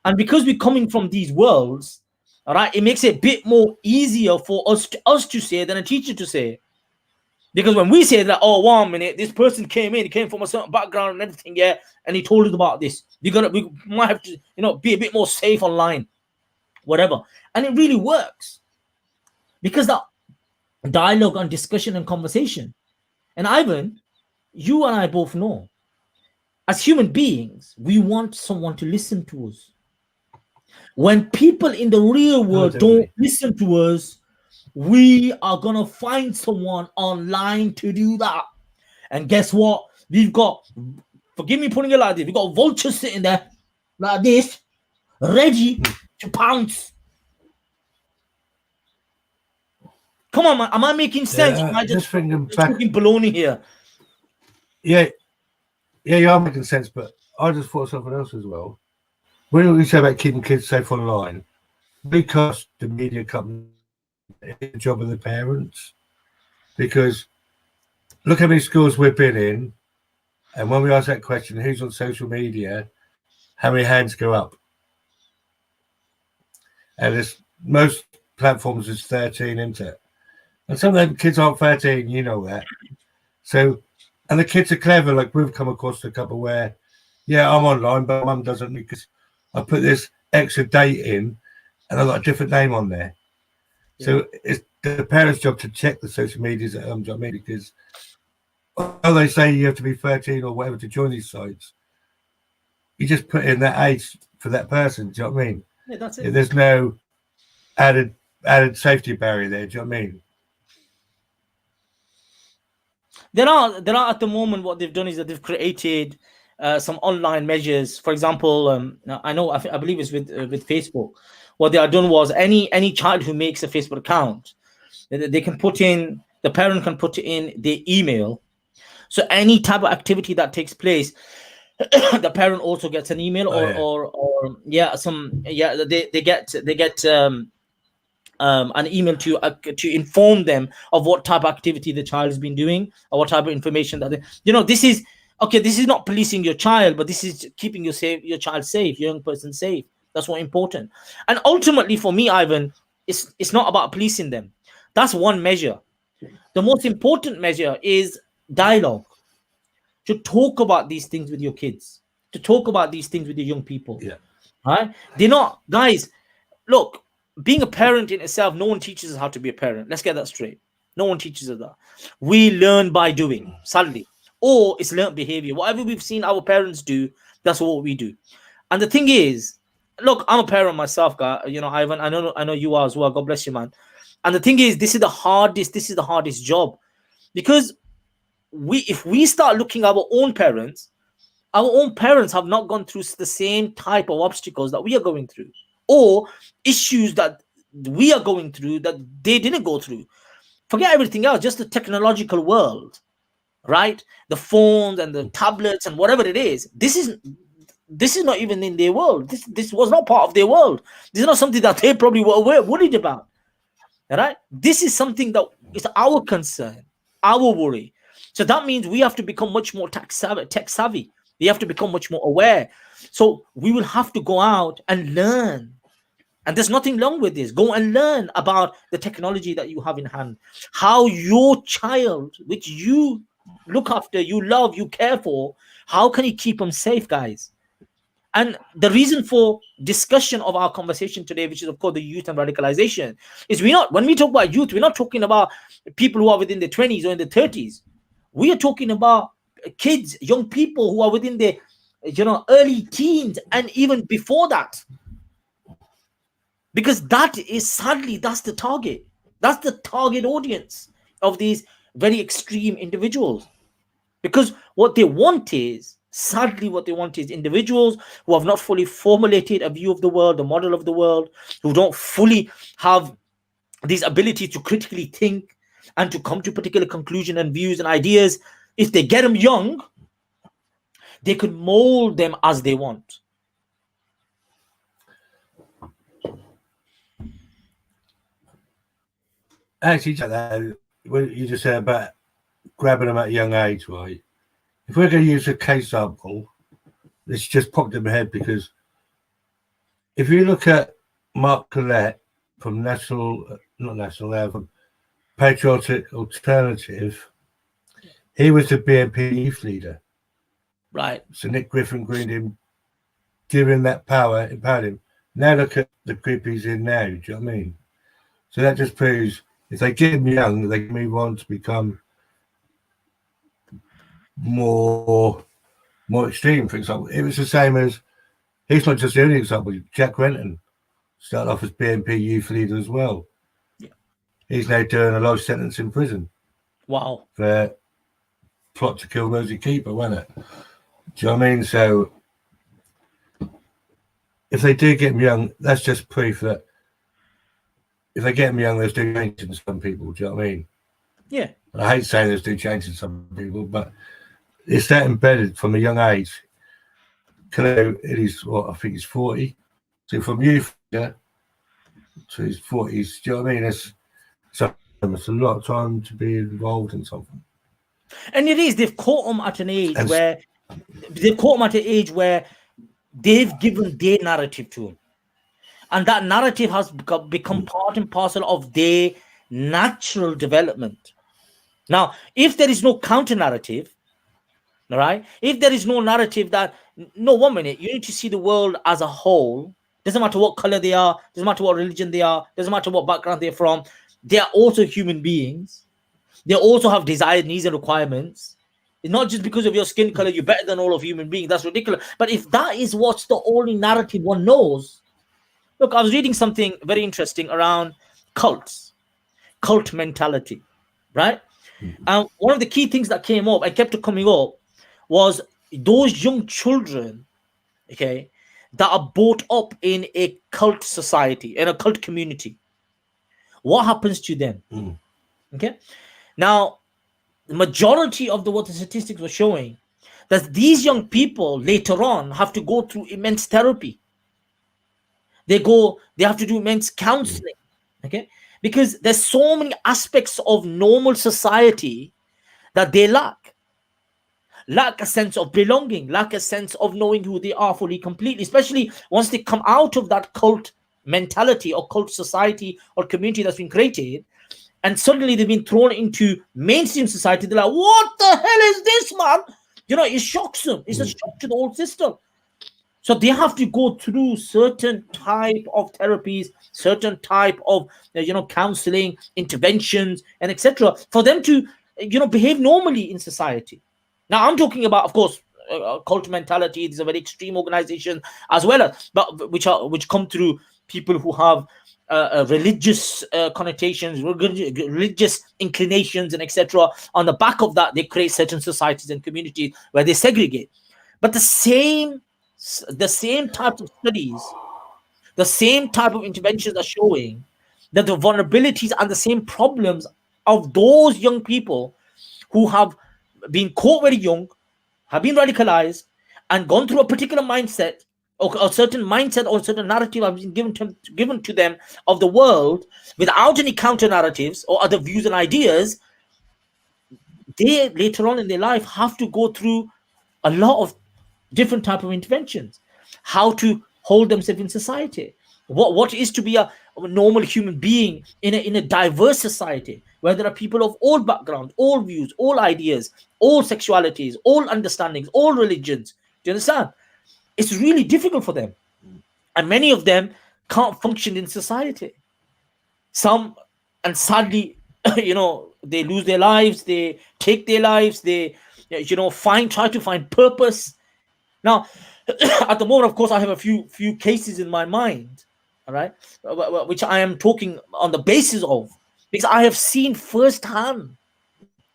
And because we're coming from these worlds, all right, it makes it a bit more easier for us to say than a teacher to say. Because when we say that, oh, 1 minute, this person came in, he came from a certain background and everything, yeah, and he told us about this. We might have to, be a bit more safe online, whatever. And it really works. Because that dialogue and discussion and conversation. And Ivan, you and I both know, as human beings, we want someone to listen to us. When people in the real world don't listen to us, we are going to find someone online to do that. And guess what? We've got, forgive me putting it like this, we've got vultures sitting there like this, ready to pounce. Come on, man. Am I making sense? Am I just thinking back, talking baloney here? Yeah, you are making sense, but I just thought of something else as well. When we say about keeping kids safe online, because the media company is the job of the parents. Because look how many schools we've been in, and when we ask that question, who's on social media, how many hands go up? And it's most platforms is 13, isn't it? And some of the kids aren't 13, you know that. So, and the kids are clever. Like we've come across a couple where, yeah, I'm online, but mum doesn't, because I put this extra date in and I've got a different name on there. Yeah. So it's the parents' job to check the social medias at home, do you know what I mean? Because although they say you have to be 13 or whatever to join these sites, you just put in that age for that person, do you know what I mean? Yeah, that's it. There's no added safety barrier there, do you know what I mean? There are at the moment, what they've done is that they've created some online measures. For example, I know I believe it's with Facebook. What they are done was any child who makes a Facebook account, they can put in, the parent can put in their email. So any type of activity that takes place, the parent also gets an email they get an email to inform them of what type of activity the child has been doing or what type of information that this is okay. This is not policing your child, but this is keeping your child safe, your young person safe. That's what's important. And ultimately, for me, Ivan, it's not about policing them. That's one measure. The most important measure is dialogue. To talk about these things with your kids, to talk about these things with your young people. Yeah. Right? They're not, guys, look, being a parent in itself, no one teaches us how to be a parent. Let's get that straight. No one teaches us that. We learn by doing, sadly. Or it's learned behavior. Whatever we've seen our parents do, that's what we do. And the thing is, look, I'm a parent myself, guy. Ivan, I know you are as well. God bless you, man. And the thing is, this is the hardest job. Because if we start looking at our own parents have not gone through the same type of obstacles that we are going through, or issues that we are going through that they didn't go through. Forget everything else, just the technological world, right? The phones and the tablets and whatever it is. This is not even in their world. This was not part of their world. This is not something that they probably were worried about. Right? This is something that is our concern, our worry. So that means we have to become much more tech savvy. We have to become much more aware. So we will have to go out and learn. And there's nothing wrong with this. Go and learn about the technology that you have in hand. How your child, which you look after, you love, you care for, how can you keep them safe, guys? And the reason for discussion of our conversation today, which is of course the youth and radicalization, is we not when we talk about youth, we're not talking about people who are within their 20s or in their 30s. We are talking about kids, young people who are within their early teens and even before that. Because that is sadly that's the target. That's the target audience of these very extreme individuals. Because what they want is, sadly, what they want is individuals who have not fully formulated a view of the world, a model of the world, who don't fully have these abilities to critically think and to come to particular conclusion and views and ideas. If they get them young, they could mold them as they want. Actually, what you just said about grabbing them at a young age, right? If we're going to use a case sample, this just popped in my head because if you look at Mark Collette from from Patriotic Alternative, he was the BNP youth leader. Right. So Nick Griffin greened him, giving that power, empowered him. Now look at the group he's in now, do you know what I mean? So that just proves if they get him young, they can move on to become more extreme, for example. It was the same as, he's not just the only example, Jack Renton started off as BNP youth leader as well. Yeah. He's now doing a life sentence in prison. Wow. For plot to kill Rosie Keeper, wasn't it? Do you know what I mean? So if they do get him young, that's just proof that if they get them young, there's do change in some people. Do you know what I mean? Yeah. And I hate saying there's do change in some people, but it's that embedded from a young age. It is what I think he's 40. So from youth to his 40s, do you know what I mean? It's a lot of time to be involved in something. And it is, they've caught them at an age where they've given their narrative to them. And that narrative has become part and parcel of their natural development. Now, if there is no counter narrative, all right, if there is no narrative that, no, 1 minute, you need to see the world as a whole. Doesn't matter what color they are, doesn't matter what religion they are, doesn't matter what background they're from. They are also human beings. They also have desired needs and requirements. It's not just because of your skin color, you're better than all of human beings. That's ridiculous. But if that is what's the only narrative one knows, look, I was reading something very interesting around cults, cult mentality, right? And one of the key things that came up and kept coming up was those young children, okay, that are brought up in a cult society, in a cult community. What happens to them? Okay. Now, the majority of what the statistics were showing that these young people later on have to go through immense therapy. They have to do immense counseling, okay? Because there's so many aspects of normal society that they lack a sense of belonging, lack a sense of knowing who they are fully, completely, especially once they come out of that cult mentality or cult society or community that's been created, and suddenly they've been thrown into mainstream society. They're like, what the hell is this, man? It shocks them. It's a shock to the whole system. So they have to go through certain type of therapies, certain type of counseling, interventions, and etc. for them to behave normally in society. Now I'm talking about, of course, cult mentality. These are very extreme organizations as well, but which come through people who have religious connotations, religious inclinations, and etc. On the back of that, they create certain societies and communities where they segregate. But the same type of studies, the same type of interventions are showing that the vulnerabilities and the same problems of those young people who have been caught very young, have been radicalized, and gone through a particular mindset, or a certain mindset or a certain narrative have been given to them of the world without any counter narratives or other views and ideas. They later on in their life have to go through a lot of different type of interventions, how to hold themselves in society, what is to be a normal human being in a diverse society where there are people of all backgrounds, all views, all ideas, all sexualities, all understandings, all religions. Do you understand? It's really difficult for them. And many of them can't function in society. Some, and sadly, they lose their lives, they take their lives, they, try to find purpose. Now, at the moment, of course, I have a few cases in my mind, all right, which I am talking on the basis of, because I have seen firsthand,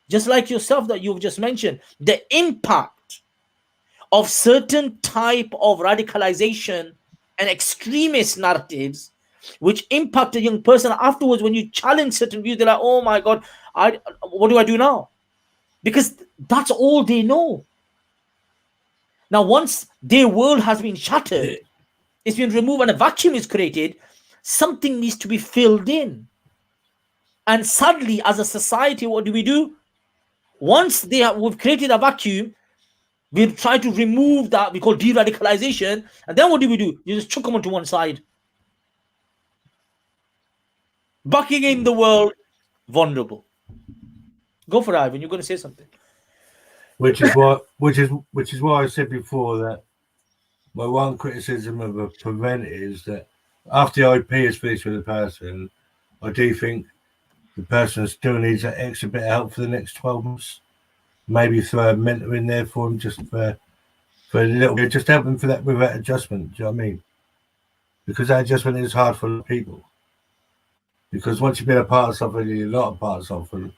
just like yourself that you've just mentioned, the impact of certain type of radicalization and extremist narratives, which impact a young person afterwards. When you challenge certain views, they're like, oh my God, what do I do now? Because that's all they know. Now, once their world has been shattered, it's been removed and a vacuum is created, something needs to be filled in. And sadly, as a society, what do? Once we've created a vacuum, we try to remove that, we call de-radicalization, and then what do? You just chuck them onto one side. Bucking in the world, vulnerable. Go for it, Ivan. You're going to say something. Which is why I said before that my one criticism of a prevent is that after the IP is finished with the person, I do think the person still needs that extra bit of help for the next 12 months. Maybe throw a mentor in there for them just for a little bit, just help them for that with that adjustment. Do you know what I mean? Because that adjustment is hard for people. Because once you've been a part of something, you're not a part of something.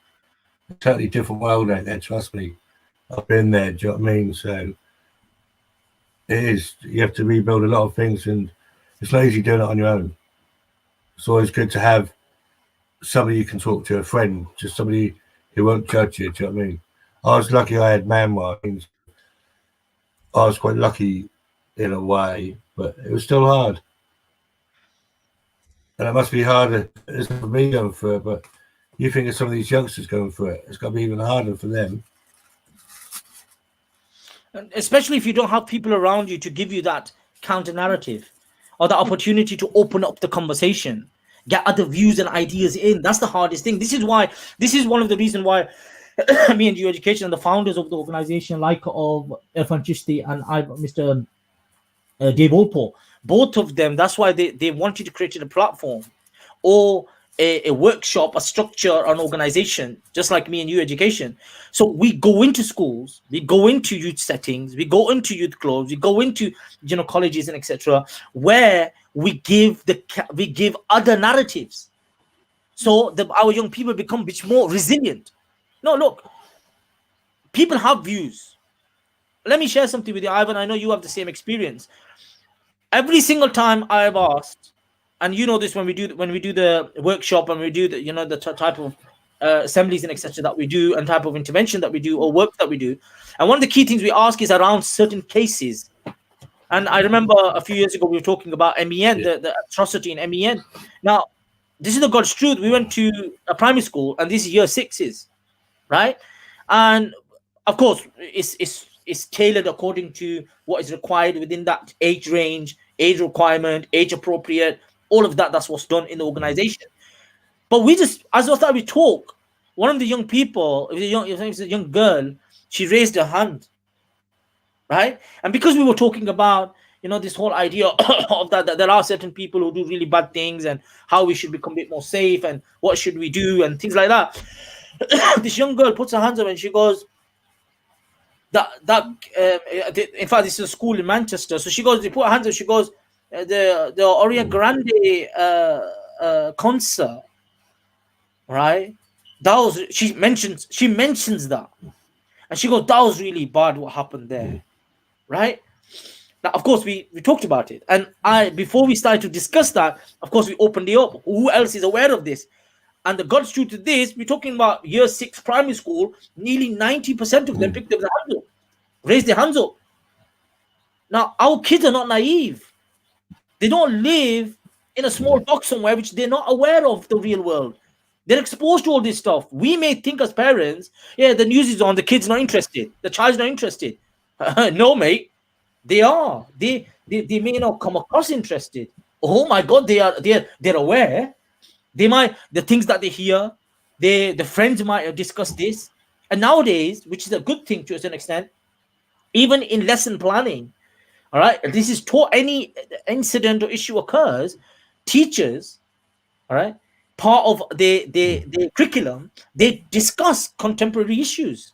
It's a totally different world out there, trust me. I've been there, do you know what I mean? So it is, you have to rebuild a lot of things, and it's not easy doing it on your own. It's always good to have somebody you can talk to, a friend, just somebody who won't judge you, do you know what I mean? I was lucky I had man minds. I was quite lucky in a way, but it was still hard. And it must be harder for me going through it, but you think of some of these youngsters going through it, it's got to be even harder for them. And especially if you don't have people around you to give you that counter narrative or the opportunity to open up the conversation, get other views and ideas in. That's the hardest thing. This is one of the reasons why me and You Education and the founders of the organization, like of Irfan Chishti and Mr. Dave Olpo, both of them, that's why they wanted to create a platform or a workshop, a structure, an organization, just like me and You Education. So we go into schools, we go into youth settings, we go into youth clubs, we go into colleges and etc., where we give other narratives, so our young people become much more resilient. No, look, people have views. Let me share something with you, Ivan. I know you have the same experience. Every single time I've asked, and you know this, when we do the workshop and we do the type of assemblies and etc. that we do, and type of intervention that we do or work that we do, and one of the key things we ask is around certain cases. And I remember a few years ago we were talking about MEN, the atrocity in MEN. Now, this is the God's truth. We went to a primary school, and this is year 6s, right? And of course, it's tailored according to what is required within that age range, age requirement, age appropriate, all of that. That's what's done in the organization. But we just, as I thought we talk, one of the young people, it was a young girl, she raised her hand, right? And because we were talking about, this whole idea of that there are certain people who do really bad things and how we should become a bit more safe and what should we do and things like that. This young girl puts her hands up and she goes, in fact, this is a school in Manchester. So she goes, they put her hands up, she goes, the Aria Grande concert, right? She mentions that. And she goes, that was really bad what happened there, right? Now, of course, we talked about it. And before we started to discuss that, of course, we opened it up. Who else is aware of this? And the God's truth to this, we're talking about year 6 primary school, nearly 90% of them picked up their hands up, raised their hands up. Now, our kids are not naive. They don't live in a small box somewhere, which they're not aware of the real world. They're exposed to all this stuff. We may think as parents, yeah, the news is on, the kid's not interested, the child's not interested. No, mate, they are. They may not come across interested. Oh my God, they're aware. The things that they hear, the friends might have discussed this. And nowadays, which is a good thing to a certain extent, even in lesson planning, All right, this is taught. Any incident or issue occurs, teachers, all right, part of the curriculum, they discuss contemporary issues.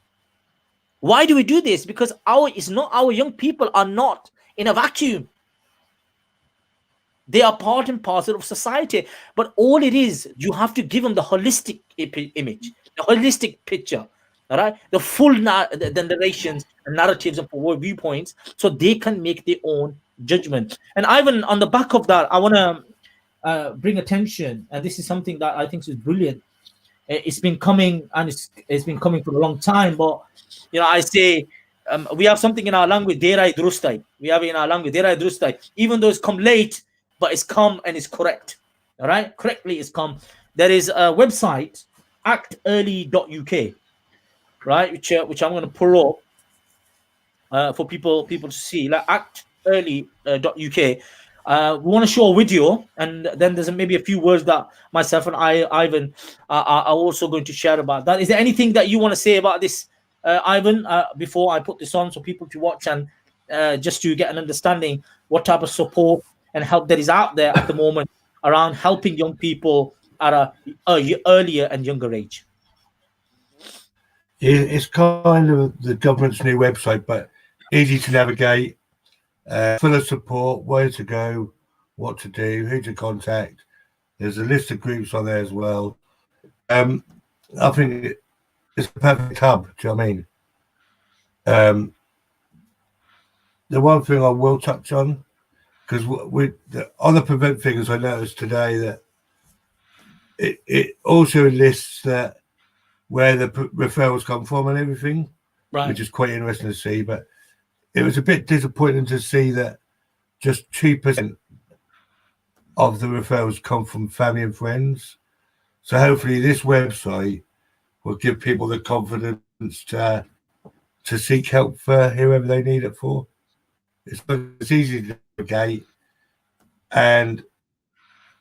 Why do we do this? Because our young people are not in a vacuum. They are part and parcel of society. But all it is, you have to give them the holistic image, the holistic picture, all right, the full the narrations and narratives and viewpoints, so they can make their own judgment. And Ivan, on the back of that, I want to bring attention, and this is something that I think is brilliant. It's been coming, and it's been coming for a long time. But I say, we have something in our language, derai drustai. We have it in our language, derai drustai. Even though it's come late, but it's come and it's correct. All right, correctly it's come. There is a website, actearly.uk, right, which I'm going to pull up for people to see, like actearly.uk. We want to show a video, and then there's maybe a few words that myself and Ivan are also going to share about that. Is there anything that you want to say about this, Ivan, before I put this on so people to watch and just to get an understanding what type of support and help that is out there at the moment around helping young people at a earlier and younger age? It's kind of the government's new website, but easy to navigate, full of support, where to go, what to do, who to contact. There's a list of groups on there as well. I think it's a perfect hub. Do you know what I mean? The one thing I will touch on, because on the prevent figures, I noticed today that it also lists that where the referrals come from and everything, right, which is quite interesting to see. But it was a bit disappointing to see that just 2% of the referrals come from family and friends. So hopefully this website will give people the confidence to seek help for whoever they need it for. It's easy to navigate, and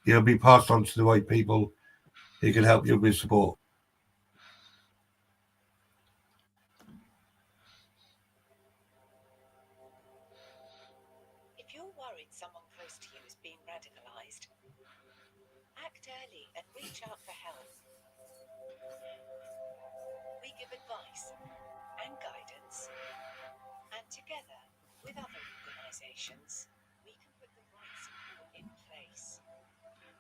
you'll be passed on to the right people who can help you with support. If you're worried someone close to you is being radicalized, act early and reach out for help. We give advice and guidance, and together with other organizations, we can put the right support in place.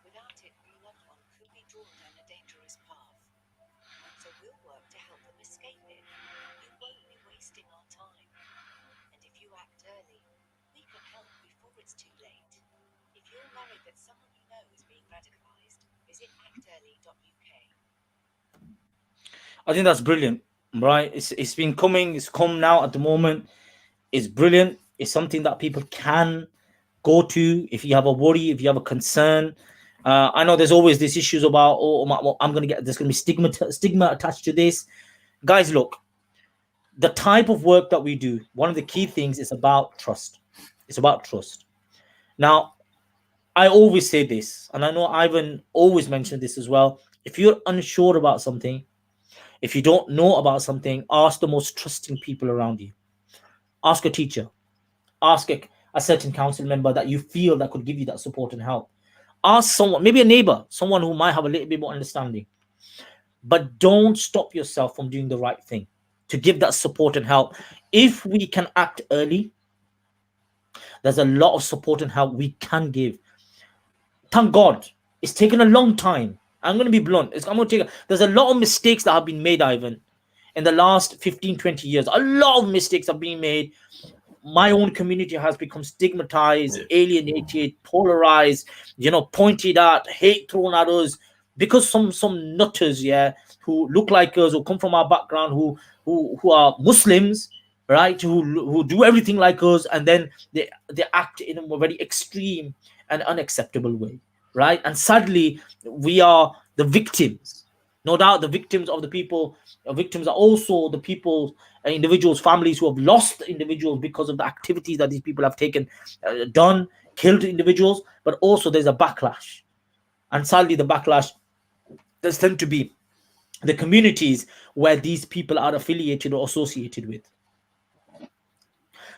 Without it, loved one could be drawn down a dangerous path. So we'll work to help them escape it. You won't be wasting our time. And if you act early, we can help before it's too late. If you're worried that someone you know is being radicalized, visit actearly.uk. I think that's brilliant, right? It's been coming, it's come now at the moment. It's brilliant. It's something that people can go to if you have a worry, if you have a concern. I know there's always these issues about, I'm going to get, there's going to be stigma attached to this. Guys, look, the type of work that we do, one of the key things is about trust. It's about trust. Now, I always say this, and I know Ivan always mentioned this as well. If you're unsure about something, if you don't know about something, ask the most trusting people around you. Ask a teacher. Ask a certain council member that you feel that could give you that support and help. Ask someone, maybe a neighbor, someone who might have a little bit more understanding. But don't stop yourself from doing the right thing to give that support and help. If we can act early, there's a lot of support and help we can give. Thank God, it's taken a long time. I'm going to be blunt. There's a lot of mistakes that have been made, Ivan, in the last 15, 20 years. A lot of mistakes have been made. My own community has become stigmatized, alienated, polarized, pointed at, hate thrown at us, because some nutters, who look like us, who come from our background, who are Muslims, right, who do everything like us, and then they act in a very extreme and unacceptable way, right? And sadly, we are the victims. No doubt, the victims of the people. Victims are also the people, individuals, families who have lost individuals because of the activities that these people have done, killed individuals. But also, there's a backlash, and sadly, the backlash does tend to be the communities where these people are affiliated or associated with.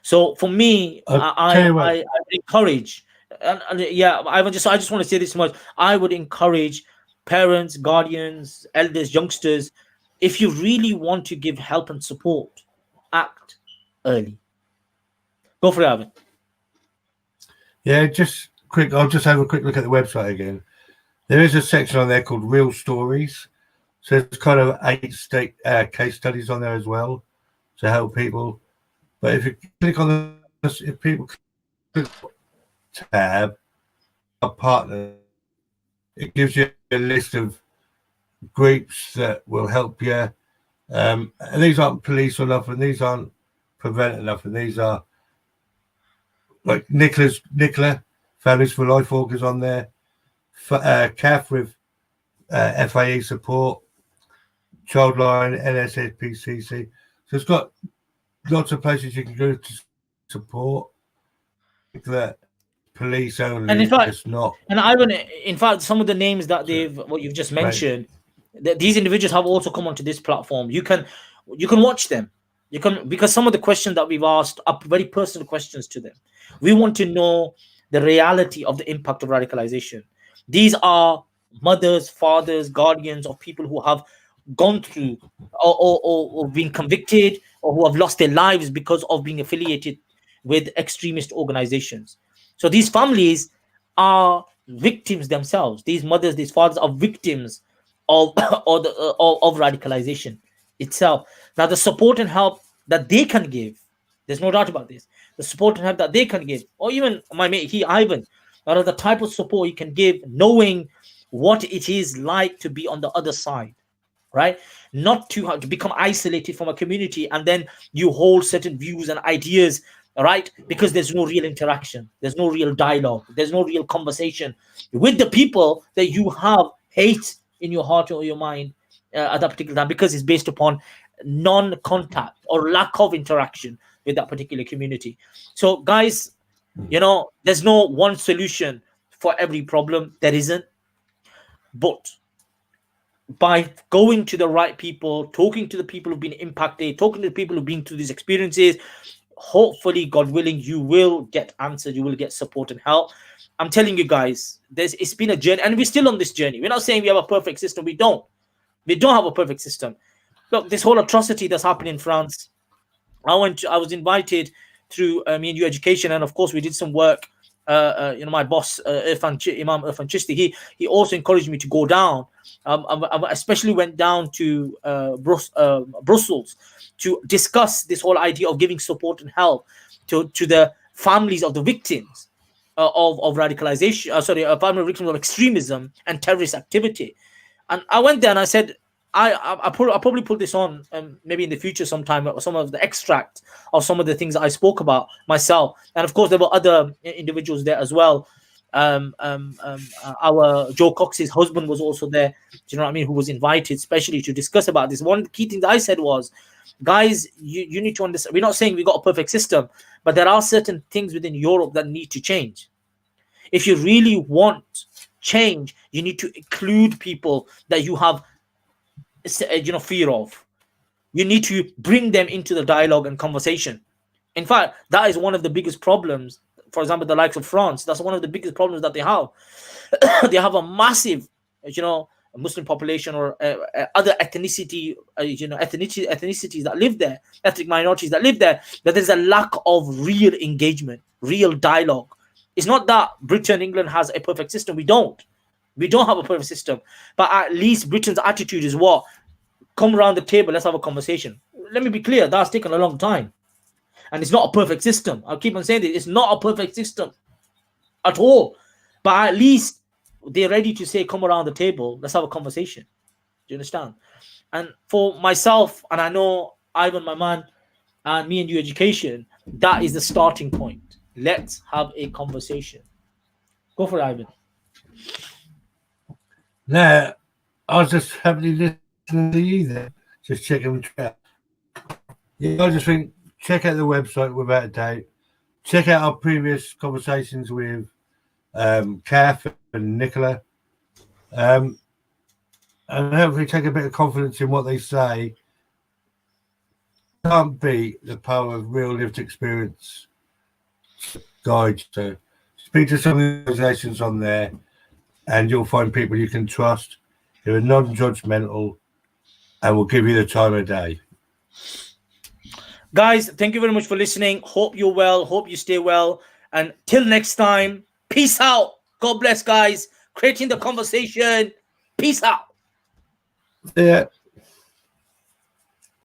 So for me, I'll tell you what. I would encourage, and yeah, I just want to say this much. I would encourage parents, guardians, elders, youngsters, if you really want to give help and support, act early. Go for it, Ivan. Yeah, just quick. I'll just have a quick look at the website again. There is a section on there called Real Stories. So there's kind of 8 case studies on there as well to help people. But if you click on if people click tab, a partner, it gives you a list of groups that will help you. And these aren't police or nothing. These aren't prevent or nothing. These are like Nicola, Families for Life Org is on there. CAF with FAE support, Childline, NSSPCC. So it's got lots of places you can go to support. That police only, And in fact, it's not. and Ivan, in fact, some of the names that what you've just mentioned, these individuals have also come onto this platform. You can watch them. You can, because some of the questions that we've asked are very personal questions to them. We want to know the reality of the impact of radicalization. These are mothers, fathers, guardians of people who have gone through or been convicted or who have lost their lives because of being affiliated with extremist organizations. So these families are victims themselves. These mothers, these fathers are victims of of radicalization itself. Now, the support and help that they can give, there's no doubt about this. The support and help that they can give, or even my mate, Ivan, or the type of support you can give, knowing what it is like to be on the other side, right? Not to have to become isolated from a community and then you hold certain views and ideas, right? Because there's no real interaction, there's no real dialogue, there's no real conversation with the people that you have hate in your heart or your mind at that particular time, because it's based upon non-contact or lack of interaction with that particular community. So guys, there's no one solution for every problem. There isn't. But by going to the right people, talking to the people who've been impacted, talking to the people who've been through these experiences, hopefully, God willing, you will get answers, you will get support and help. I'm telling you guys, it's been a journey, and we're still on this journey. We're not saying we have a perfect system. We don't have a perfect system. Look, this whole atrocity that's happened in France, I was invited through me and you education, and of course we did some work. My boss, Imam Irfan Chisti, he also encouraged me to go down. I especially went down to Brussels to discuss this whole idea of giving support and help to the families of the victims of radicalization. Family victims of extremism and terrorist activity. And I went there and I said, I'll probably put this on maybe in the future sometime, some of the extract of some of the things that I spoke about myself. And of course, there were other individuals there as well. Our Joe Cox's husband was also there, do you know what I mean, who was invited specially to discuss about this. One key thing that I said was, guys, you need to understand, we're not saying we got a perfect system, but there are certain things within Europe that need to change. If you really want change, you need to include people that you have fear of. You need to bring them into the dialogue and conversation. In fact, that is one of the biggest problems. For example, the likes of France, that's one of the biggest problems that they have. They have a massive, Muslim population or other ethnicities that live there, ethnic minorities that live there, that there's a lack of real engagement, real dialogue. It's not that Britain, England has a perfect system. We don't have a perfect system, but at least Britain's attitude is what? Come around the table, let's have a conversation. Let me be clear, that's taken a long time. And it's not a perfect system. I'll keep on saying this. It's not a perfect system at all. But at least they're ready to say, come around the table, let's have a conversation. Do you understand? And for myself, and I know Ivan, my man, and me and you education, that is the starting point. Let's have a conversation. Go for it, Ivan. Now, I was just happily listening to you there, just checking the chat. Yeah, I just think, check out the website Without a Doubt. Check out our previous conversations with Kath and Nicola. And hopefully take a bit of confidence in what they say. can't beat the power of real lived experience guides. So speak to some of the organizations on there, and you'll find people you can trust who are non-judgmental and will give you the time of day. Guys, thank you very much for listening. Hope you're well. Hope you stay well. And till next time, peace out. God bless, guys. Creating the conversation. Peace out. Yeah.